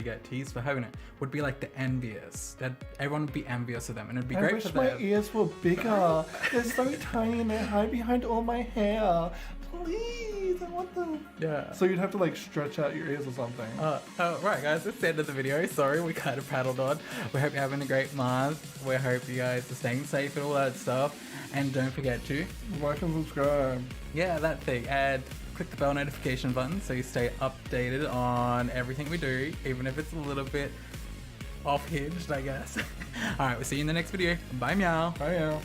get teased for having it would be like the envious. That everyone would be envious of them, and it'd be I great wish for my them. ears were bigger. They're so tiny and they hide behind all my hair. Please, I want them. Yeah. So you'd have to like stretch out your ears or something. Right, guys, that's the end of the video. Sorry, we kind of prattled on. We hope you're having a great month. We hope you guys are staying safe and all that stuff. And don't forget to Like and subscribe. yeah, that thing. And click the bell notification button so you stay updated on everything we do, even if it's a little bit off-hinged, I guess. Alright, we'll see you in the next video. Bye, meow. Bye now.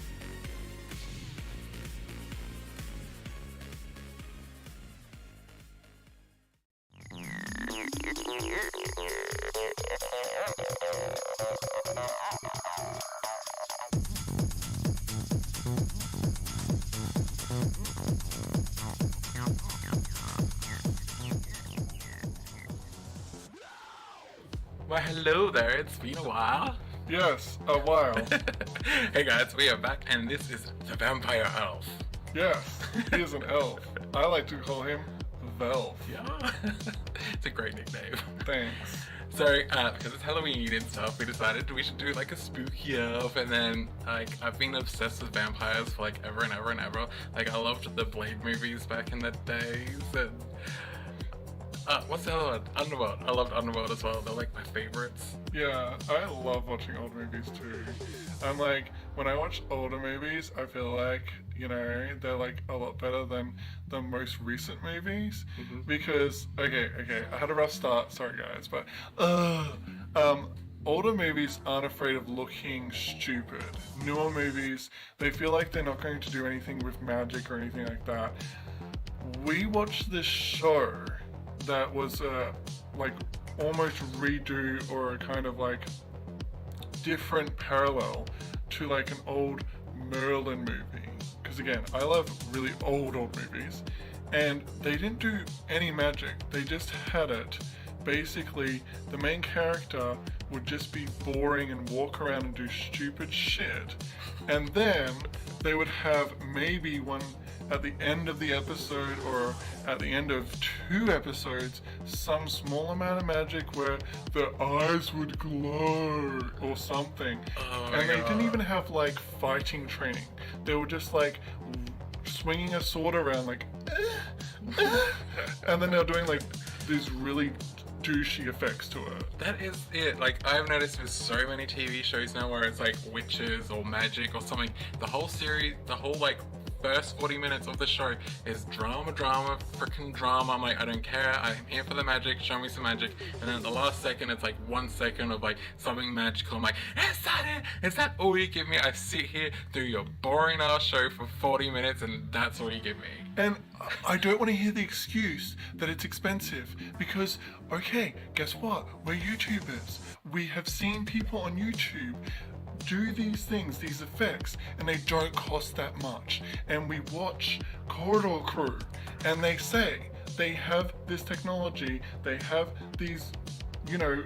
Well, hello there. It's been a while. Yes, a while. Hey guys, we are back, and this is the Vampire Elf. Yes, he is an elf. I like to call him Velf. Yeah, it's a great nickname. Thanks. So, because it's Halloween and stuff, we decided we should do like a spooky elf, and then like I've been obsessed with vampires for like ever and ever and ever. Like I loved the Blade movies back in the days, and what's the other one? Underworld. I loved Underworld as well. They're like my favorites. Yeah, I love watching old movies too. I'm like, when I watch older movies, I feel like, you know, they're like a lot better than the most recent movies. Because, okay, I had a rough start, sorry guys, but, older movies aren't afraid of looking stupid. Newer movies, they feel like they're not going to do anything with magic or anything like that. We watched this show that was like almost redo or a kind of like different parallel to like an old Merlin movie. Because again, I love really old movies, and they didn't do any magic. They just had it. Basically, the main character would just be boring and walk around and do stupid shit, and then they would have maybe one at the end of the episode or at the end of 2 episodes some small amount of magic where their eyes would glow or something. And they didn't even have like fighting training. They were just like swinging a sword around like and then they're doing like these really douchey effects to it. That is it. Like I've noticed with so many TV shows now where it's like witches or magic or something. The whole series, the whole like first 40 minutes of the show is drama, freaking drama. I'm like, I don't care. I'm here for the magic. Show me some magic. And then at the last second, it's like 1 second of like something magical. I'm like, is that it? Is that all you give me? I sit here, do your boring ass show for 40 minutes, and that's all you give me. And I don't want to hear the excuse that it's expensive, because, okay, guess what? We're YouTubers. We have seen people on YouTube do these things, these effects, and they don't cost that much. And we watch Corridor Crew, and they say they have this technology, they have these, you know,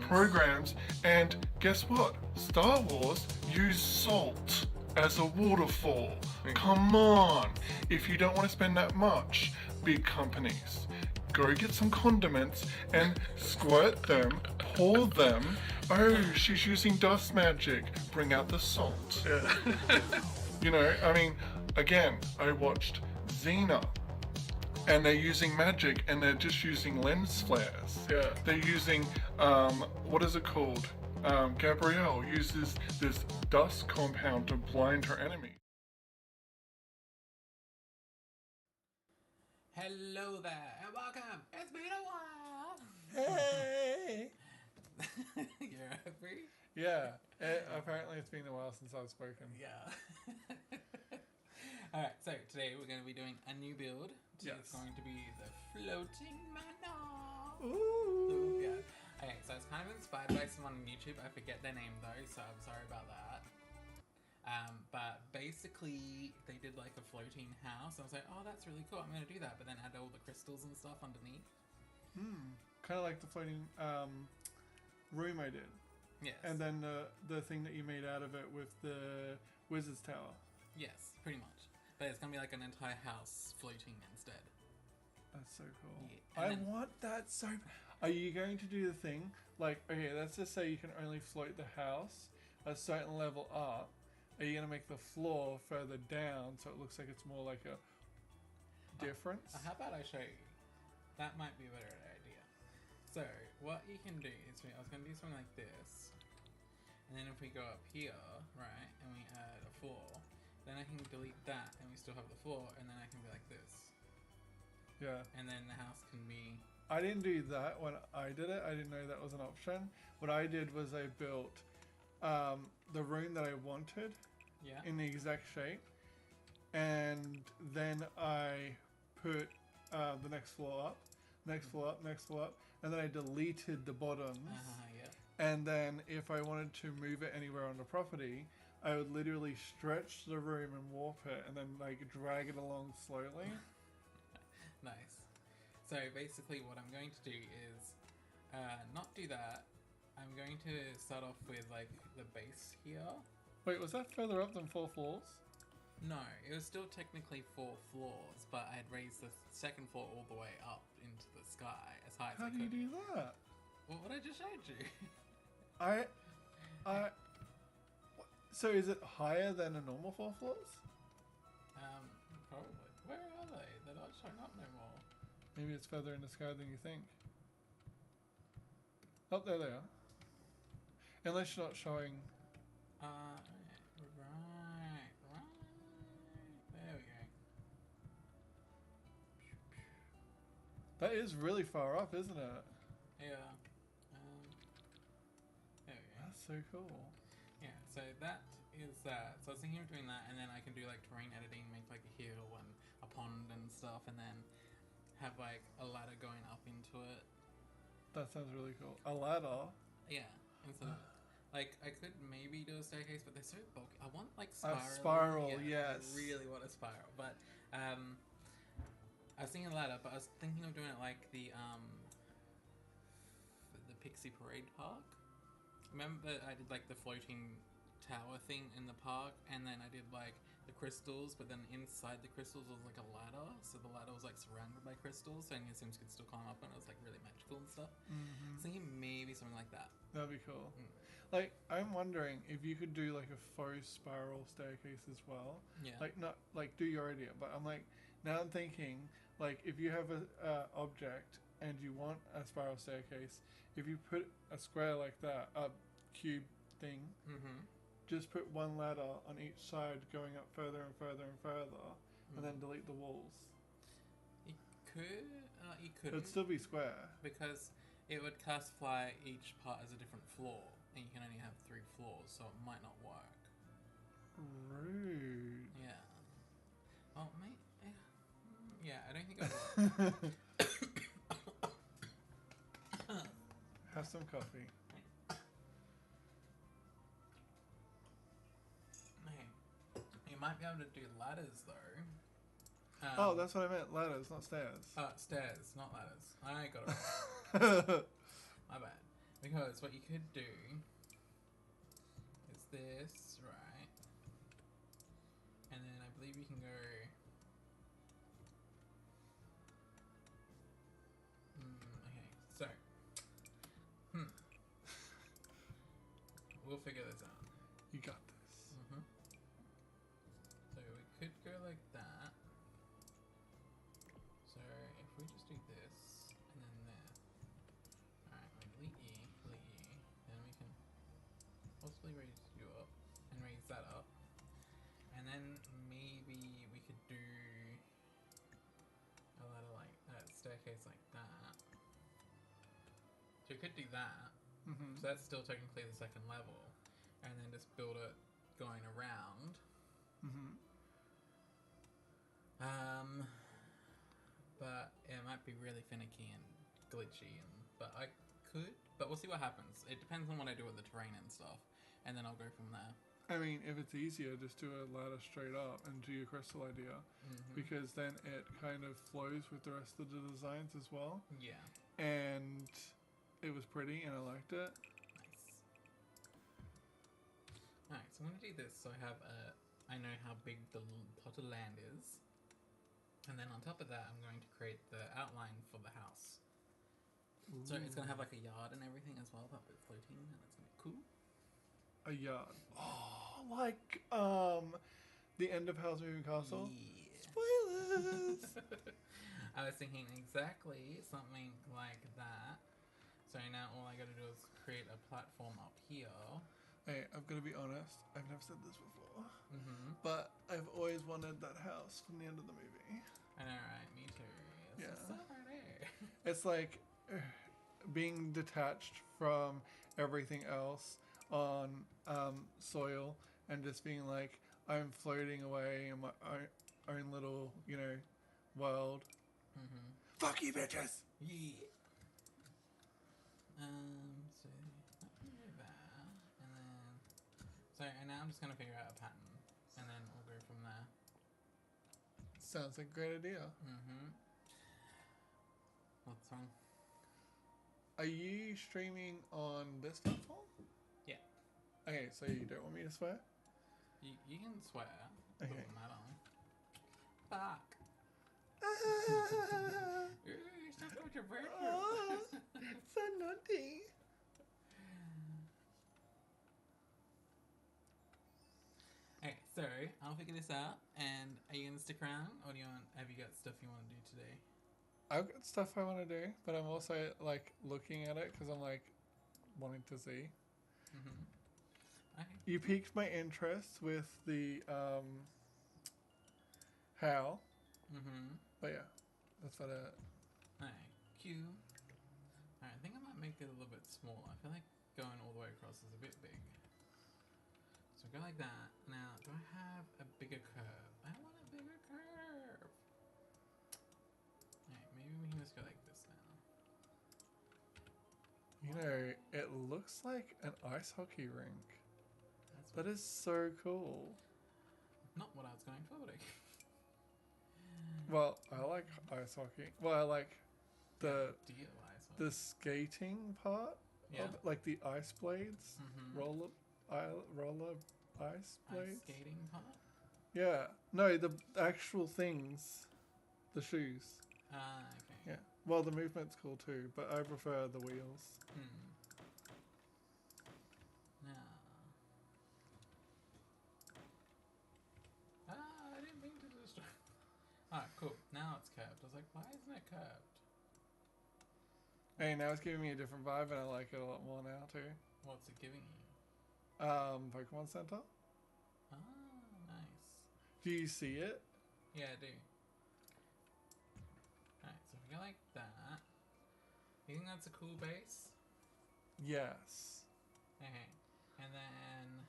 programs, and guess what? Star Wars used salt as a waterfall. Come on! If you don't want to spend that much, big companies, go get some condiments and squirt them, pour them. Oh, she's using dust magic. Bring out the salt. You know, I mean, again, I watched Xena, and they're using magic, and they're just using lens flares. Yeah. They're using, what is it called? Gabrielle uses this dust compound to blind her enemy. Hello there, and welcome. It's been a while. Hey! You're happy? Yeah, apparently it's been a while since I've spoken. Yeah. Alright, so today we're going to be doing a new build. Yes. It's going to be the floating manor. Ooh! Yeah. Okay, so it's kind of inspired by someone on YouTube. I forget their name though, so I'm sorry about that. But basically, they did like a floating house. I was like, oh, that's really cool. I'm going to do that. But then add all the crystals and stuff underneath. Kind of like the floating room I did. Yes. And then the thing that you made out of it with the Wizard's Tower. Yes, pretty much. But it's going to be like an entire house floating instead. That's so cool. Yeah. I And then- want that so... Are you going to do the thing like, okay, let's just say you can only float the house a certain level up. Are you going to make the floor further down so it looks like it's more like a difference? How about I show you? That might be a better idea. So, what you can do is, I was going to do something like this. And then if we go up here, right, and we add a floor, then I can delete that and we still have the floor, and then I can be like this. Yeah. And then the house can be... I didn't do that when I did it. I didn't know that was an option. What I did was I built the room that I wanted in the exact shape. And then I put the next floor up, next floor up, next floor up. And then I deleted the bottoms. yeah. And then if I wanted to move it anywhere on the property, I would literally stretch the room and warp it and then like drag it along slowly. Nice. So basically what I'm going to do is not do that. I'm going to start off with like the base here. Wait, was that further up than 4 floors? No, it was still technically 4 floors, but I had raised the second floor all the way up into the sky as high as I could. How do you do that? Well, what I just showed you. So is it higher than a normal 4 floors? Probably. Where are they? They're not showing up no more. Maybe it's further in the sky than you think. Oh, there they are. Unless you're not showing... Right. There we go. That is really far up, isn't it? Yeah. There we go. That's so cool. Yeah, so that is that. So I was thinking of doing that, and then I can do like terrain editing, make like a hill and a pond and stuff, and then have like a ladder going up into it. That sounds really cool. A ladder? Yeah. Instead of, like, I could maybe do a staircase, but they're so bulky. I want like spiral. A spiral, yeah, yes. I really want a spiral, but I was thinking a ladder, but I was thinking of doing it like the Pixie Parade Park. Remember I did like the floating tower thing in the park, and then I did like the crystals, but then inside the crystals was like a ladder, so the ladder was like surrounded by crystals, so any Sims could still climb up, and it was like really magical and stuff. Mm-hmm. Thinking maybe something like that. That'd be cool. Like, I'm wondering if you could do like a faux spiral staircase as well. Yeah. Like, not like do your idea, but I'm like, now I'm thinking like if you have a object and you want a spiral staircase, if you put a square like that, a cube thing, just put one ladder on each side going up further and further and further, and then delete the walls. You could, you couldn't. It'd still be square. Because it would classify each part as a different floor, and you can only have 3 floors, so it might not work. Rude. Yeah. Well, mate. Yeah, I don't think it would. Have some coffee. Okay. You might be able to do ladders though. Oh, that's what I meant. Ladders, not stairs. Stairs, not ladders. I got it wrong. My bad. Because what you could do is this, right? And then I believe you can go... okay, so... We'll figure this out. You got this. So we could go like that. So if we just do this, and then there. Alright, we delete E, then we can possibly raise you up, and raise that up. And then maybe we could do a ladder like that, staircase like that. So we could do that. So that's still technically the second level. And then just build it going around. But it might be really finicky and glitchy, but I could. But we'll see what happens. It depends on what I do with the terrain and stuff, and then I'll go from there. I mean, if it's easier, just do a ladder straight up and do your crystal idea, because then it kind of flows with the rest of the designs as well. Yeah. And it was pretty, and I liked it. Nice. Alright, so I'm gonna do this. So I know how big the plot of land is. And then on top of that, I'm going to create the outline for the house. So it's gonna have like a yard and everything as well, but with floating, and it's gonna be cool. A yard. Oh, like the end of Howl's Moving Castle. Yeah. Spoilers. I was thinking exactly something like that. So now all I gotta do is create a platform up here. Hey, I've got to be honest. I've never said this before, Mm-hmm. but I've always wanted that house from the end of the movie. I know, right? Me too. It's Yeah. just so right there. It's like being detached from everything else on soil and just being like, I'm floating away in my own little, world. Mm-hmm. Fuck you, bitches! Yeah. So that can go there, and then and now I'm just gonna figure out a pattern, and then we'll go from there. Sounds like a great idea. Mm-hmm. What's wrong? Are you streaming on this platform? Yeah. Okay, so you don't want me to swear? You can swear. Okay. Doesn't matter. Fuck. Ooh, stop with your bird. Oh, so naughty. Okay, so I'll figure this out. And are you gonna stick around, or have you got stuff you want to do today? I've got stuff I want to do, but I'm also like looking at it because I'm like wanting to see. Mm-hmm. Okay. You piqued my interest with the how, Mm-hmm. but yeah, that's what Alright, cute. Alright, I think I might make it a little bit smaller. I feel like going all the way across is a bit big. So go like that. Now, do I have a bigger curve? I want a bigger curve. Alright, maybe we can just go like this now. it looks like an ice hockey rink. That's That is so cool. not what I was going for, but okay. Well, I like ice hockey. Well, I like the DIY. the skating part. Yeah. Of it, like the ice blades, Mm-hmm. roller ice blades. Ice skating part? Yeah. No, the actual things, the shoes. Ah, okay. Yeah. Well, the movement's cool too, but I prefer the wheels. Now. I didn't mean to destroy. Alright, cool. Now it's curved. I was like, why isn't it curved? Hey, now it's giving me a different vibe, and I like it a lot more now too. What's it giving you? Pokemon Center. Ah, nice. Do you see it? Yeah, I do. Alright, so if we go like that. You think that's a cool base? Yes. Okay. And then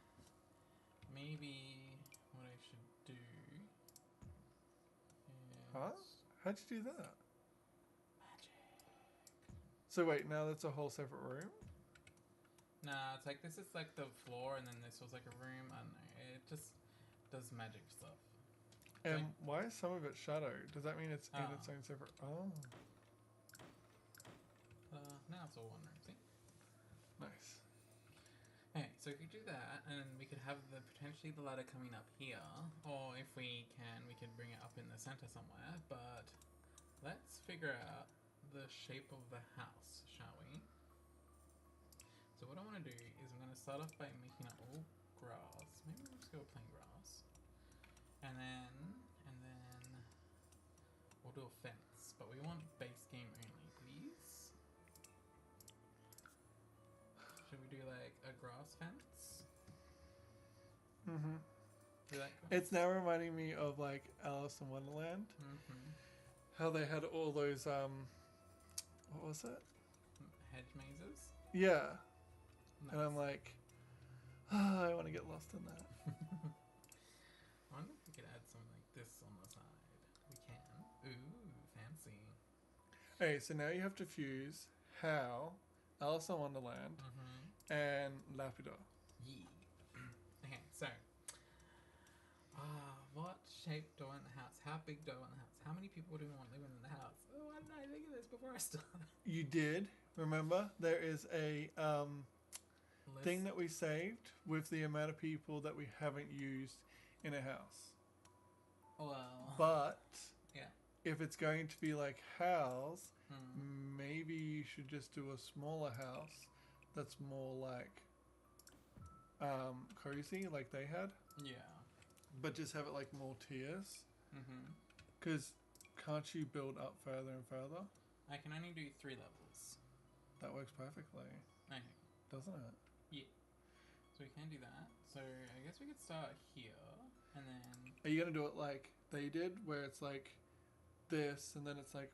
maybe what I should do is Huh? How'd you do that? magic. So wait, now that's a whole separate room? Nah, it's like this is like the floor and then this was like a room. I don't know. It just does magic stuff. And like- why is some of it shadowed? Does that mean it's in its Oh. own separate... Oh, Now it's all one room, see? nice. Okay, so we could do that, and then we could have potentially the ladder coming up here, or if we can, we can bring it up in the center somewhere, but let's figure out the shape of the house, shall we? So what I want to do is I'm going to start off by making it all grass. Maybe we'll just go plain grass. And then we'll do a fence, but we want base game only, please. Should we do like a grass fence? Mm-hmm. Do that? It's now reminding me of like Alice in Wonderland. Mm-hmm. How they had all those, what was it? Hedge mazes? Yeah. Nice. And I'm like, I want to get lost in that. I wonder if we could add something like this on the side. We can. Ooh, fancy. Okay, so now you have to fuse how Alice in Wonderland Mm-hmm. and Lapido. Yeah. Okay, so. What shape do I want in the house? How big do I want the house? How many people do we want living in the house? Oh, why didn't I think of this before I started? You did, remember? There is a List. thing that we saved with the amount of people that we haven't used in a house. Well. But Yeah. if it's going to be like Hal's, maybe you should just do a smaller house that's more like cozy, like they had, Yeah. but just have it like more tiers. Mm-hmm. Because can't you build up further and further? I can only do 3 levels. That works perfectly, Okay. doesn't it? Yeah. So we can do that. So I guess we could start here, and then... Are you going to do it like they did, where it's like this, and then it's like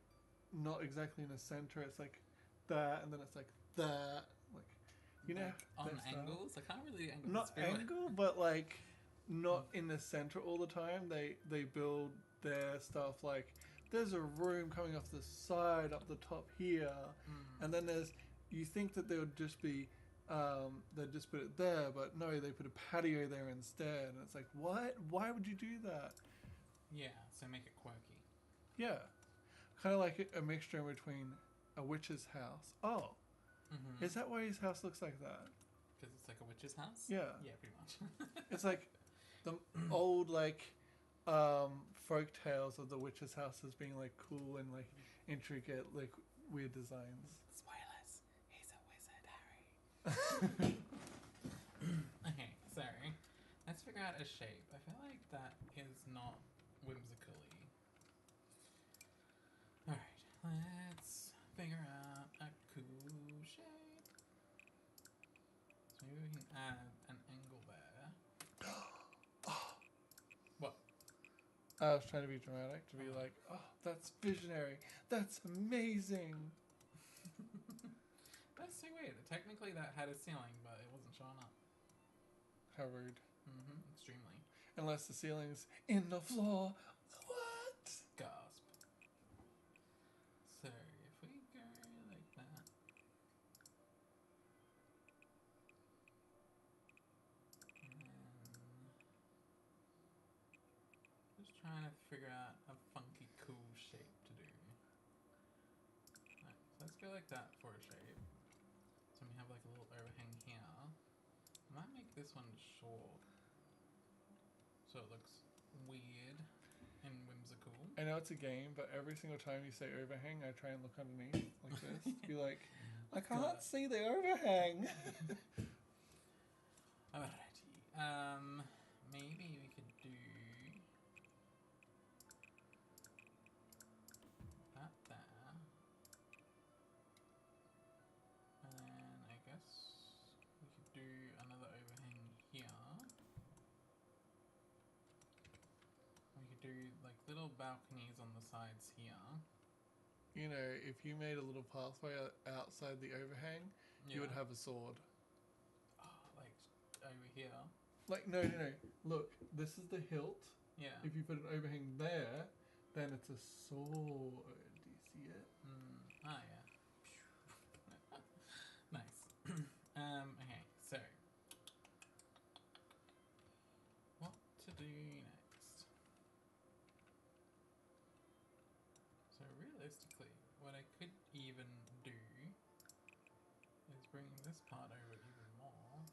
not exactly in the center, it's like that, and then it's like that, like, you know, like on that style? angles? I can't really angle Not this angle, but like not in the center all the time. They build their stuff like there's a room coming off the side up the top here, and then there's, you think that there would just be they'd just put it there, but no, they put a patio there instead, and it's like, what? Why would you do that? Yeah, so make it quirky. Yeah, kind of like a mixture in between a witch's house. Oh, is that why his house looks like that? Because it's like a witch's house? Yeah. Yeah, pretty much. It's like the old like folk tales of the witch's house as being like cool and like intricate, like weird designs. Spoilers. He's a wizard, Harry. Okay, so let's figure out a shape. I feel like that is not whimsically. Alright, let's figure out a cool shape. So maybe we can add an angle there. What? I was trying to be dramatic, to be like, oh, that's visionary. That's amazing. That's so weird. Technically that had a ceiling, but it wasn't showing up. How rude. Extremely. Unless the ceiling's in the floor. What? Gasp. So, if we go like that. And then just trying to figure out a funky, cool shape to do. Right, so let's go like that for a shape. So we have like a little overhang here. I might make this one short. So it looks weird and whimsical. I know it's a game, but every single time you say overhang, I try and look underneath like this. Be like, I can't see the overhang. Alrighty. Maybe we could do that there. And then I guess we could do another overhang here. We could do like little balconies on the sides here. You know, if you made a little pathway outside the overhang, you would have a sword. Oh, like over here. Like, no. Look, this is the hilt. Yeah. If you put an overhang there, then it's a sword. Do you see it? Ah, yeah. Nice. Okay, so what to do next? So realistically, what I could even do is bring this part over even more.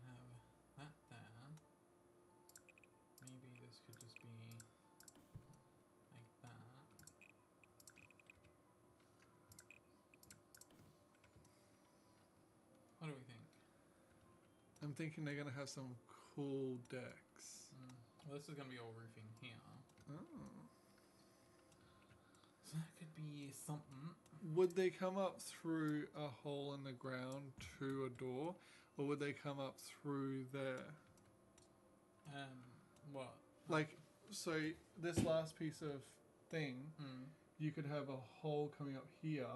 Now we have that there. Maybe this could just be like that. What do we think? I'm thinking they're going to have some cool decks. Well, this is going to be all roofing here. Oh. So that could be something. Would they come up through a hole in the ground to a door, or would they come up through there? What? Like, so this last piece of thing, you could have a hole coming up here,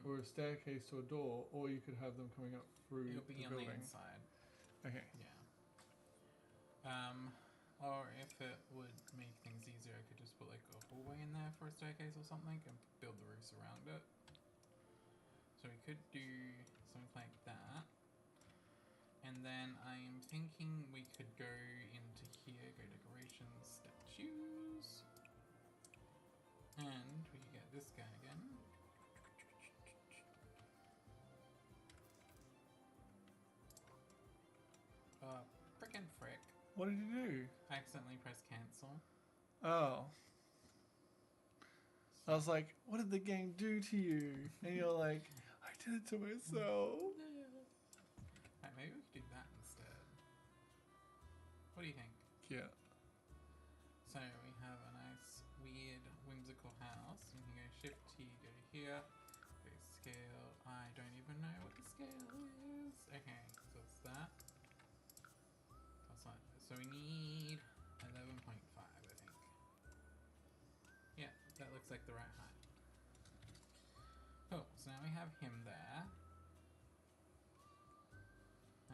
or a staircase to a door, or you could have them coming up through It'll be the on building. the inside. Okay. Yeah. Or if it would make things easier, I could just put like a hallway in there for a staircase or something and build the roofs around it. So we could do something like that. And then I'm thinking we could go into here, go decorations, statues. And we could get this guy again. Frickin' frick. What did you do? I accidentally pressed cancel. Oh. I was like, what did the game do to you? And you're like, I did it to myself. Alright, maybe we could do that instead. What do you think? Yeah. So we have a nice, weird, whimsical house. You can go Shift T, go here, go scale. I don't even know what the scale is. Okay, so it's that. That's not, so we need 11.5, I think. Yeah, that looks like the right height. Cool, so now we have him there.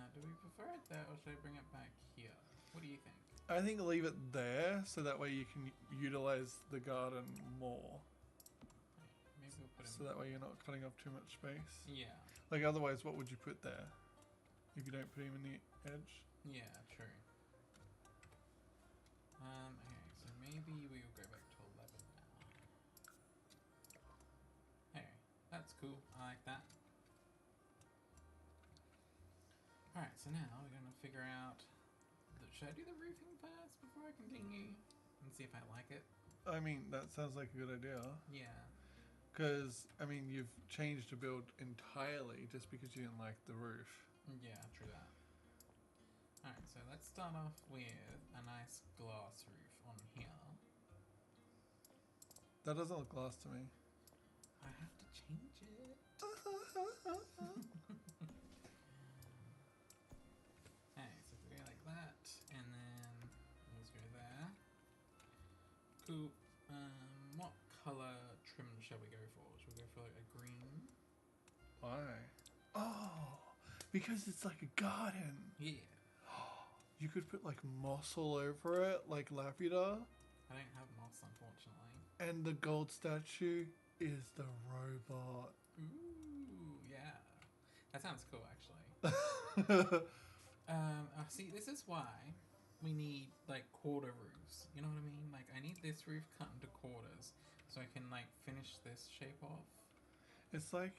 Now, do we prefer it there or should I bring it back here? What do you think? I think leave it there so that way you can utilize the garden more. Maybe we'll put him. So that way you're not cutting off too much space. Yeah. Like otherwise, what would you put there? If you don't put him in the edge? Yeah, true. Okay, so maybe we'll go back to 11 now. Hey, that's cool. I like that. Alright, so now we're gonna figure out... Should I do the roofing first before I continue? And see if I like it? I mean, that sounds like a good idea. Yeah. Because, I mean, you've changed the build entirely just because you didn't like the roof. Yeah, true that. Alright, so let's start off with a nice glass roof on here. That doesn't look glass to me. I have to change it. Okay, so if we go like that, and then let's go there. Cool. What colour trim shall we go for? Should we go for like a green? Why? Oh, because it's like a garden. Yeah. You could put like moss all over it, like Laputa. I don't have moss, unfortunately. And the gold statue is the robot. Ooh, yeah. That sounds cool, actually. See, this is why we need, like, quarter roofs. You know what I mean? Like, I need this roof cut into quarters so I can, like, finish this shape off. It's like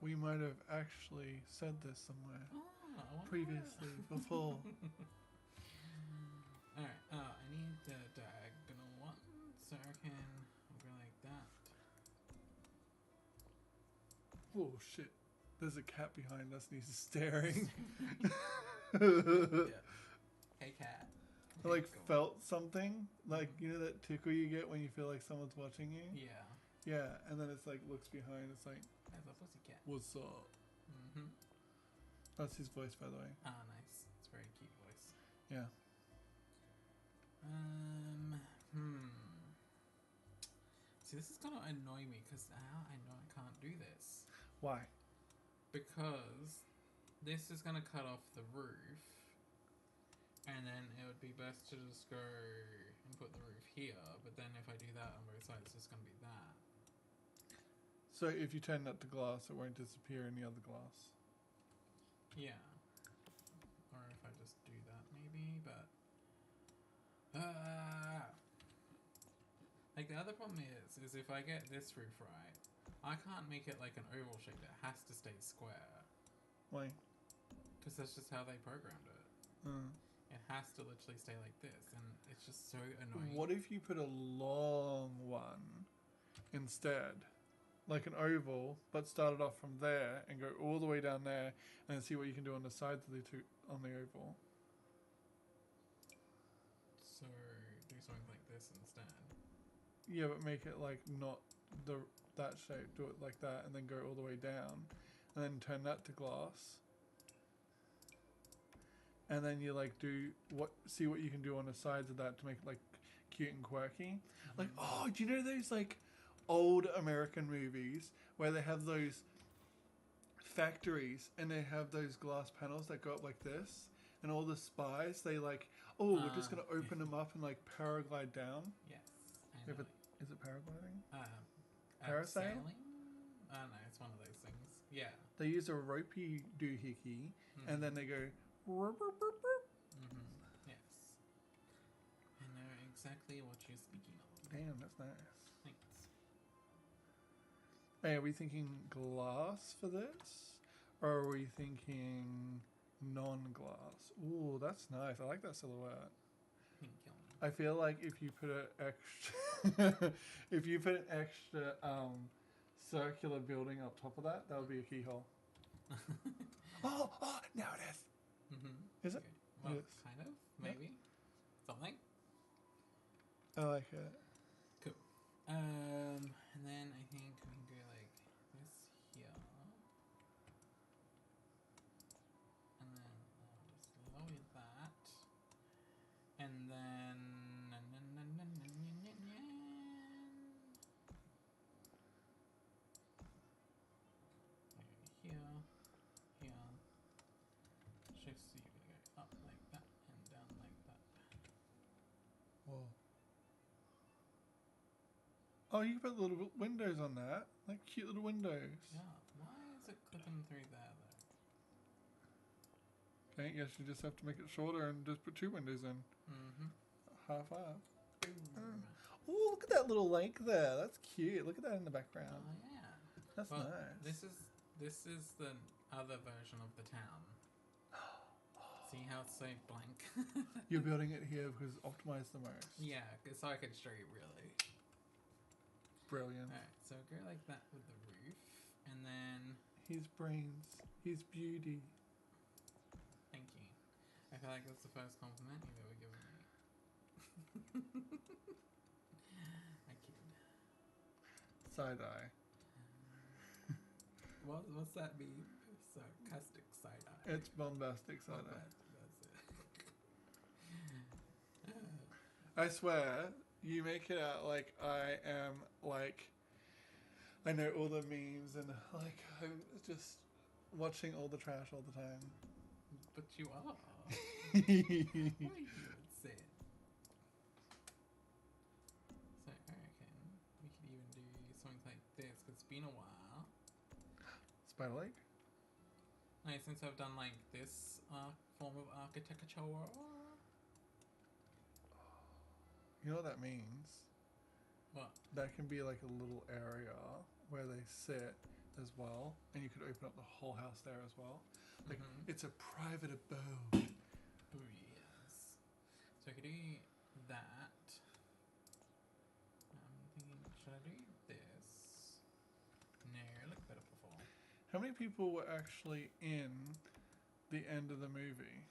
we might have actually said this somewhere previously, before. Alright, I need the diagonal one, so I can go like that. Oh shit. There's a cat behind us and he's staring. Yeah. Hey, cat. I like felt something. Like, you know that tickle you get when you feel like someone's watching you? Yeah. Yeah, and then it's like looks behind, it's like, There's a pussycat. what's up? Mm-hmm. That's his voice, by the way. Ah, nice. It's a very cute voice. Yeah. See, this is gonna annoy me because now I know I can't do this. Why? Because this is gonna cut off the roof, and then it would be best to just go and put the roof here. But then if I do that on both sides, it's just gonna be that. So if you turn that to glass, it won't disappear in the other glass. Yeah. Or if I just do that, maybe. But like the other problem is if I get this roof right, I can't make it like an oval shape. It has to stay square. Why? Because that's just how they programmed it. It has to literally stay like this, and it's just so annoying. What if you put a long one instead? Like an oval, but start it off from there and go all the way down there, and then see what you can do on the sides of the two on the oval. So do something like this instead. Yeah, but make it like not that shape. Do it like that, and then go all the way down, and then turn that to glass. And then you like see what you can do on the sides of that to make it like cute and quirky. Like, oh, do you know those like old American movies where they have those factories and they have those glass panels that go up like this, and all the spies they like, oh, we're just gonna open them up and like paraglide down. Yes. I know. Is it paragliding? Parasailing? I don't know, it's one of those things. Yeah. They use a ropey doohickey and then they go. Yes. I know exactly what you're speaking of. Damn, that's nice. Thanks. Hey, are we thinking glass for this? Or are we thinking non-glass. Ooh, that's nice. I like that silhouette. Pink kiln. I feel like if you put an extra, if you put an extra circular building up top of that, that would be a keyhole. Oh, now it is. Mm-hmm. Is it? Okay. Well, Yes. kind of, maybe. Something. I like it. Cool. And then I think we can go like this here. And then I'll just lower that. And then here, here. Shift C, you're gonna go up like that and down like that. Whoa. Oh, you can put little windows on that. Like cute little windows. Yeah. Why is it clipping through there though? Okay, yes, you just have to make it shorter and just put 2 windows in. Mm-hmm. High five. Boom. Oh, look at that little lake there. That's cute. Look at that in the Oh background. yeah. That's Well, nice. this is the other version of the town. See how it's so blank? You're building it here because it's optimized the most. Yeah, so I could show you really. Brilliant. Alright, so go like that with the roof, and then His brains, his beauty. thank you. I feel like that's the first compliment you've ever given me. I kid. Side eye. What's that mean? Sarcastic side eye. It's bombastic side Oh, eye. that's it. I swear, you make it out like I am like I know all the memes and like I'm just watching all the trash all the time. But you are. What are you saying? So I reckon we could even do something like this because it's been a while. Spider Lake? No, since I've done like this form of architecture. You know what that means? What? That can be like a little area where they sit as well, and you could open up the whole house there as well. Like it's a private abode. Oh yes. So I could do that. I'm thinking, should I do this? No, it looked better before. How many people were actually in the end of the movie?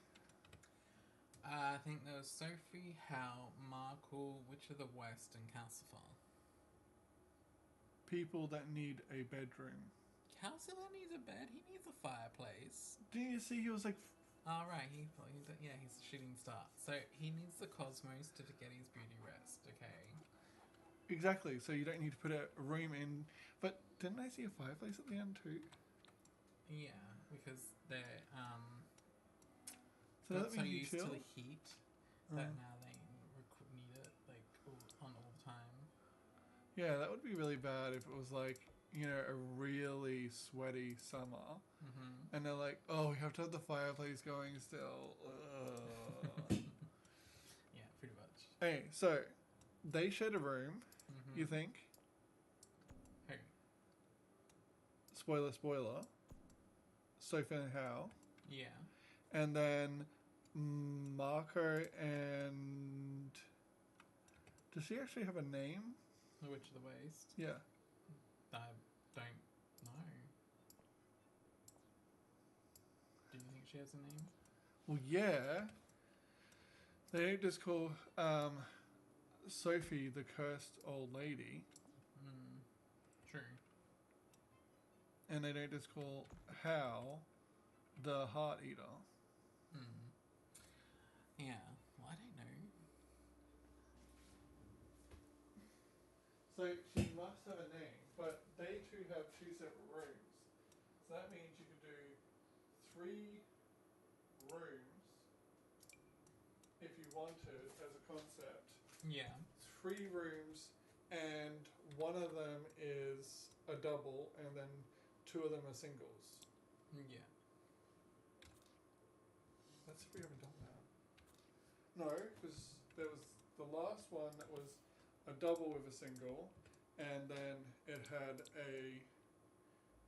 I think there was Sophie, Hal, Markle, Witch of the West, and Calcifer. People that need a bedroom. Calcifer needs a bed. He needs a fireplace. Didn't you see he was like... Oh, right. He's a shooting star. So he needs the cosmos to get his beauty rest, okay? Exactly, so you don't need to put a room in. But didn't I see a fireplace at the end too? Yeah, because they're, So that got so means you used chill? to the heat that now they need it, like, on all the time. Yeah, that would be really bad if it was like, you know, a really sweaty summer. And they're like, oh, we have to have the fireplace going still. Yeah, pretty much. Hey, so they shared a room, you think? Who? Spoiler. Sophie and Hal. Yeah. And then Marco and... Does she actually have a name? The Witch of the Waste? Yeah. I don't know. Do you think she has a name? Well, yeah. They don't just call Sophie the cursed old lady. True. And they don't just call Hal the heart eater. Yeah. Well, I don't know. So she must have a name, but they two have 2 separate rooms. So that means you could do 3 rooms if you wanted as a concept. Yeah. 3 rooms, and one of them is a double, and then 2 of them are singles. Yeah. Let's see if we haven't done that. No, because there was the last one that was a double with a single, and then it had a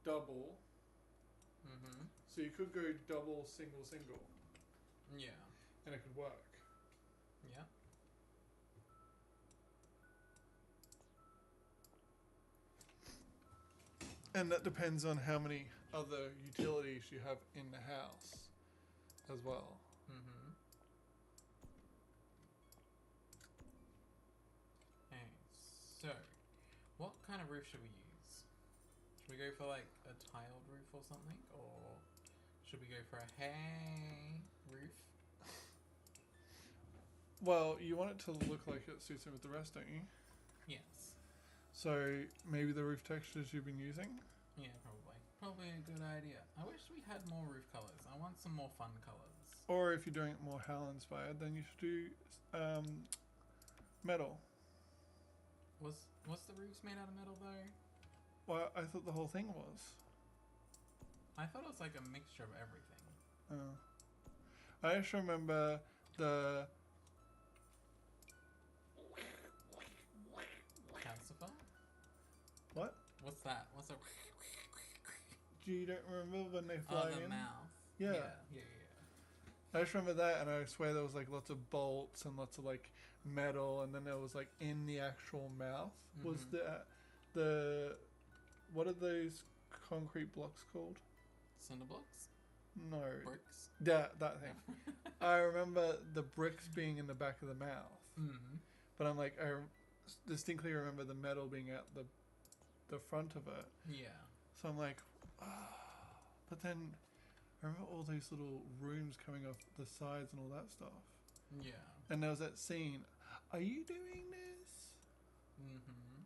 double Mm-hmm. So you could go double, single, single, Yeah. and it could work. Yeah. And that depends on how many other utilities you have in the house as well. Mm-hmm. Okay, so what kind of roof should we use? Should we go for like a tiled roof or something? Or should we go for a hay roof? Well, you want it to look like it suits in with the rest, don't you? Yes. So maybe the roof textures you've been using? Yeah, probably. Probably a good idea. I wish we had more roof colours. I want some more fun colours. Or if you're doing it more Hal inspired, then you should do metal. Was the roofs made out of metal though? Well, I thought the whole thing was. I thought it was like a mixture of everything. Oh. I just remember the Calcifer? what? What's that? What's a... You don't remember when they Oh, fly the in? mouth. Yeah. Yeah. I just remember that, and I swear there was like lots of bolts and lots of like metal, and then there was like in the actual mouth was the what are those concrete blocks called? Cinder blocks? No, Bricks? that thing. I remember the bricks being in the back of the mouth, Mm-hmm. but I'm like I distinctly remember the metal being at the front of it. Yeah. So I'm like, but then I remember all these little rooms coming off the sides and all that stuff. Yeah. And there was that scene. Are you doing this? Mm-hmm.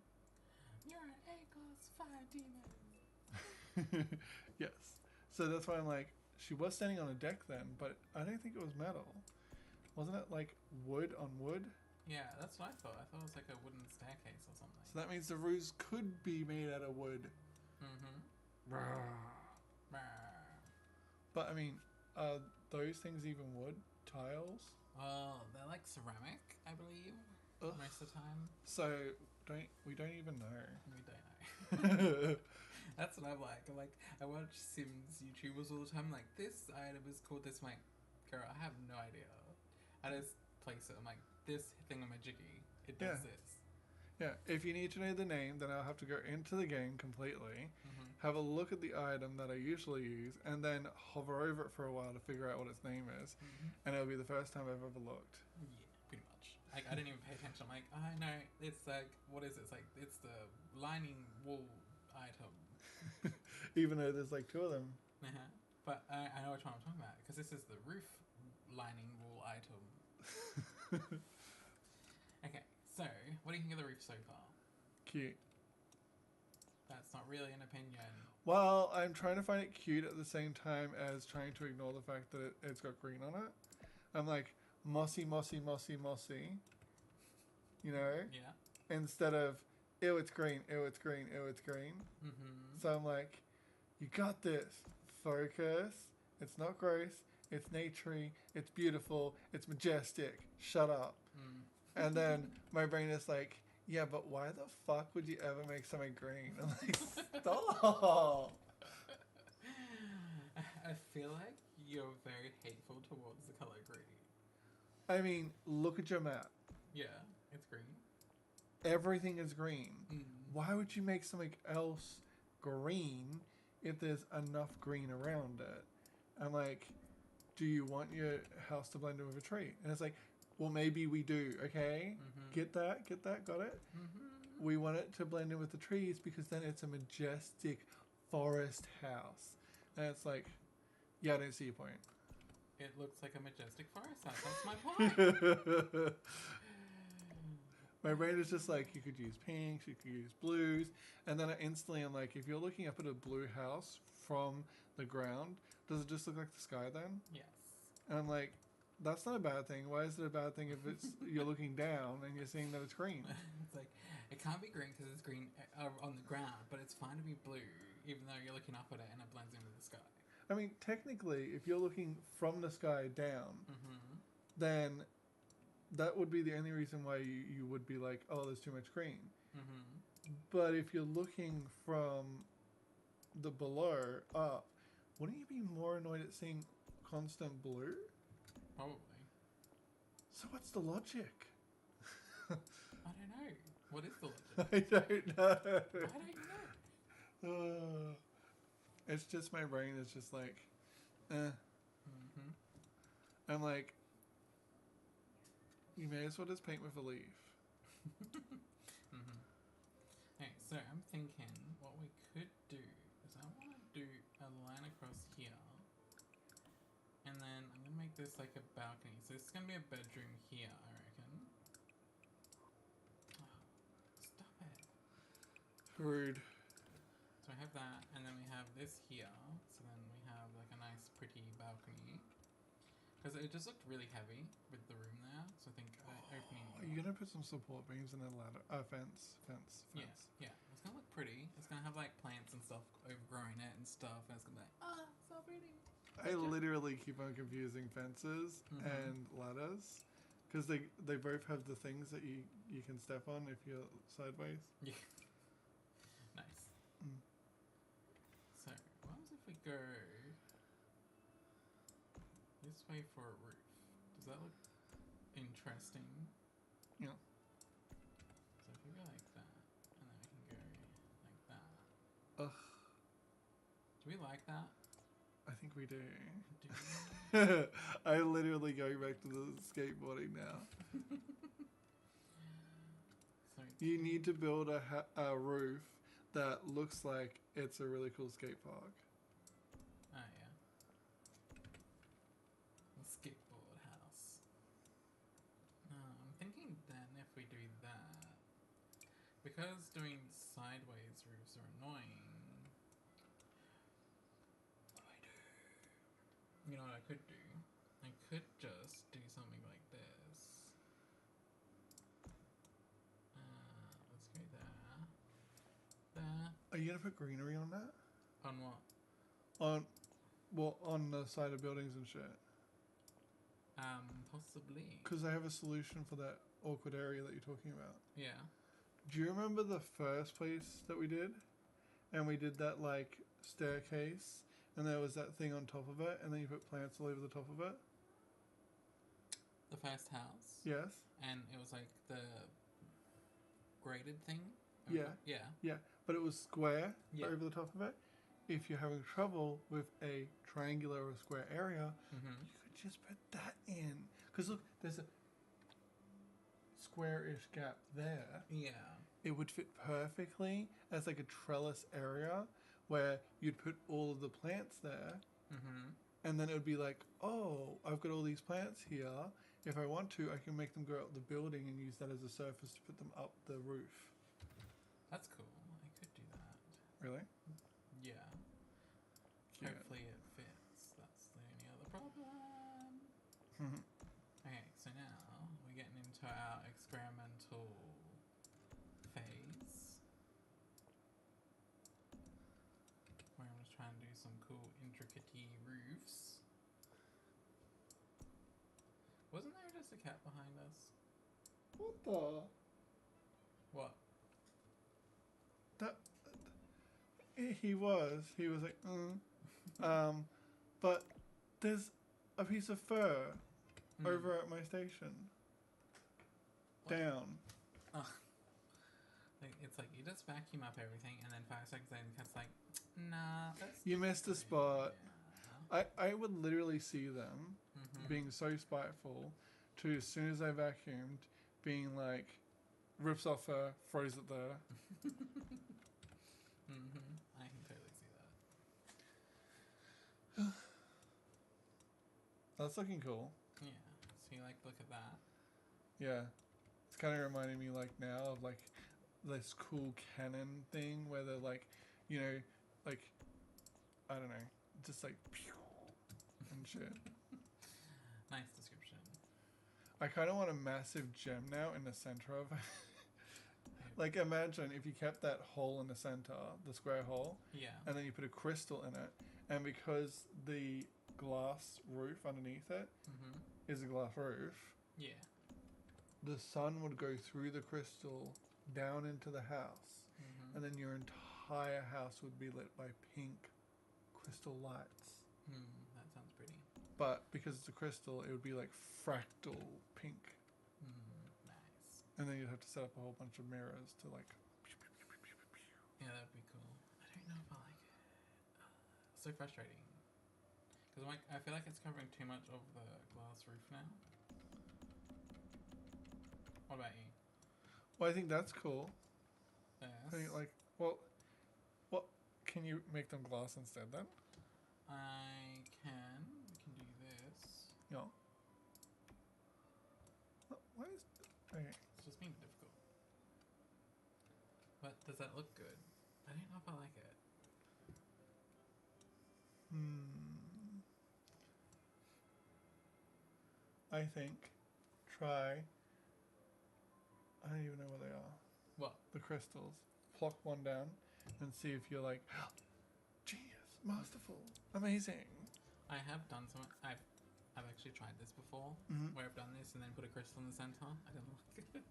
You're an A-class fire demon. Yes. So that's why I'm like, she was standing on a deck then, but I don't think it was metal. Wasn't it like wood on wood? Yeah, that's what I thought. I thought it was like a wooden staircase or something. So that means the roofs could be made out of wood. Mm-hmm. But I mean, are those things even wood? Tiles? Oh, they're like ceramic, I believe. Ugh. Most of the time. So we don't even know. We don't know. That's what I'm like. I watch Sims YouTubers all the time. Like, this item is called this. I'm like, girl, I have no idea. I just place it. I'm like, this thingamajiggy, it does this. Yeah, if you need to know the name, then I'll have to go into the game completely, have a look at the item that I usually use, and then hover over it for a while to figure out what its name is. And it'll be the first time I've ever looked. Yeah, pretty much. Like, I didn't even pay attention. I'm like, I know, it's like, what is it? It's like, it's the lining wool item. Even though there's like two of them. But I know which one I'm talking about, because this is the roof lining wool item. Okay, so, what do you think of the roof so far? Cute. That's not really an opinion. Well, I'm trying to find it cute at the same time as trying to ignore the fact that it's got green on it. I'm like, mossy, mossy, mossy, mossy. You know? Yeah. Instead of, ew, it's green, ew, it's green, ew, it's green. Mm-hmm. So I'm like, you got this. Focus. It's not gross. It's naturey. It's beautiful. It's majestic. Shut up. And then my brain is like, yeah, but why the fuck would you ever make something green? I'm like, stop. I feel like you're very hateful towards the color green. I mean, look at your map. Yeah, it's green. Everything is green. Mm. Why would you make something else green if there's enough green around it? I'm like, do you want your house to blend in with a tree? And it's like, well, maybe we do, okay? Get that, got it? We want it to blend in with the trees because then it's a majestic forest house. And it's like, yeah, I don't see your point. It looks like a majestic forest house. That's my point. My brain is just like, you could use pinks, you could use blues. And then I instantly am like, if you're looking up at a blue house from the ground, does it just look like the sky then? Yes. And I'm like, that's not a bad thing. Why is it a bad thing if it's you're looking down and you're seeing that it's green? It's like, it can't be green because it's green on the ground, but it's fine to be blue, even though you're looking up at it and it blends in with the sky. I mean, technically, if you're looking from the sky down, then that would be the only reason why you would be like, oh, there's too much green. But if you're looking from the below up, wouldn't you be more annoyed at seeing constant blue? Probably. So what's the logic? I don't know. What is the logic? I don't know. I don't know. It's just my brain is just like, Mm-hmm. I'm like, you may as well just paint with a leaf. Mm-hmm. Okay, so I'm thinking what we could do is I want to do a line across here, and then I'm gonna make this like a balcony. So this is gonna be a bedroom here, I reckon. Oh, stop it. Rude. So I have that, and then we have this here. So then we have like a nice, pretty balcony. Because it just looked really heavy with the room there. So I think opening. Are you gonna put some support beams in a ladder? Fence. Yeah. It's gonna look pretty. It's gonna have like plants and stuff overgrowing it and stuff. And it's gonna be like, so pretty. I literally keep on confusing fences and ladders. Because they both have the things that you can step on if you're sideways. Yeah. Nice. Mm. So, what happens if we go this way for a roof? Does that look interesting? Yeah. So if we go like that, and then we can go like that. Ugh. Do we like that? I think we do. Do I literally go back to the skateboarding now. So You need to build a roof that looks like it's a really cool skate park. oh yeah. The skateboard house. I'm thinking then if we do that, because doing sideways roofs are annoying. You know what I could do? I could just do something like this. Let's go there. There. Are you gonna put greenery on that? On what? On the side of buildings and shit. Possibly. Because I have a solution for that awkward area that you're talking about. Yeah. Do you remember the first place that we did? And we did that like staircase, and there was that thing on top of it, and then you put plants all over the top of it? The first house. Yes. And it was like the graded thing. Yeah. Yeah. Yeah, but it was square Yeah. over the top of it. If you're having trouble with a triangular or square area, Mm-hmm. you could just put that in. Because look, there's a square-ish gap there. Yeah. It would fit perfectly as like a trellis area where you'd put all of the plants there. Mm-hmm. And then it would be like, oh, I've got all these plants here. If I want to, I can make them go up the building and use that as a surface to put them up the roof. That's cool. I could do that. Really? Yeah. Cute. Hopefully it fits. That's the only other problem. Mhm. Okay, so now we're getting into our experimental phase. Where I'm just trying to do some cool intricate roofs. Wasn't there just a cat behind us? What the? What? That he was like but there's a piece of fur over at my station. What? Down. Oh. Like, it's like you just vacuum up everything and then 5 seconds later it's like, nah, that's You missed a spot. yeah. I would literally see them Mhm. being so spiteful to, as soon as I vacuumed, being like, rips off fur, throws it there. Mm-hmm. I can totally see that. That's looking cool. Yeah. So you like look at that? Yeah. It's kind of reminding me like now of like this cool cannon thing where they're like, you know, like, I don't know, just like pew and shit. Nice description. I kind of want a massive gem now in the center of it. Like, imagine if you kept that hole in the center, the square hole, Yeah. and then you put a crystal in it, and because the glass roof underneath it Mm-hmm. is a glass roof, Yeah. the sun would go through the crystal down into the house, Mm-hmm. and then your entire house would be lit by pink crystal lights. That sounds pretty. But because it's a crystal, it would be like fractal pink. Nice. And then you'd have to set up a whole bunch of mirrors to like. Yeah, that'd be cool. I don't know if I like it. So frustrating. Because like, I feel like it's covering too much of the glass roof now. What about you? Well, I think that's cool. Yes. I think like, well, what can you make them glass instead then? I can. We can do this. No. Why is? Okay. It's just being difficult. But does that look good? I don't know if I like it. I think try. I don't even know where they are. What? The crystals. Pluck one down and see if you're like, genius, masterful, amazing. I have done some. I've actually tried this before, where I've done this and then put a crystal in the center. I don't like it.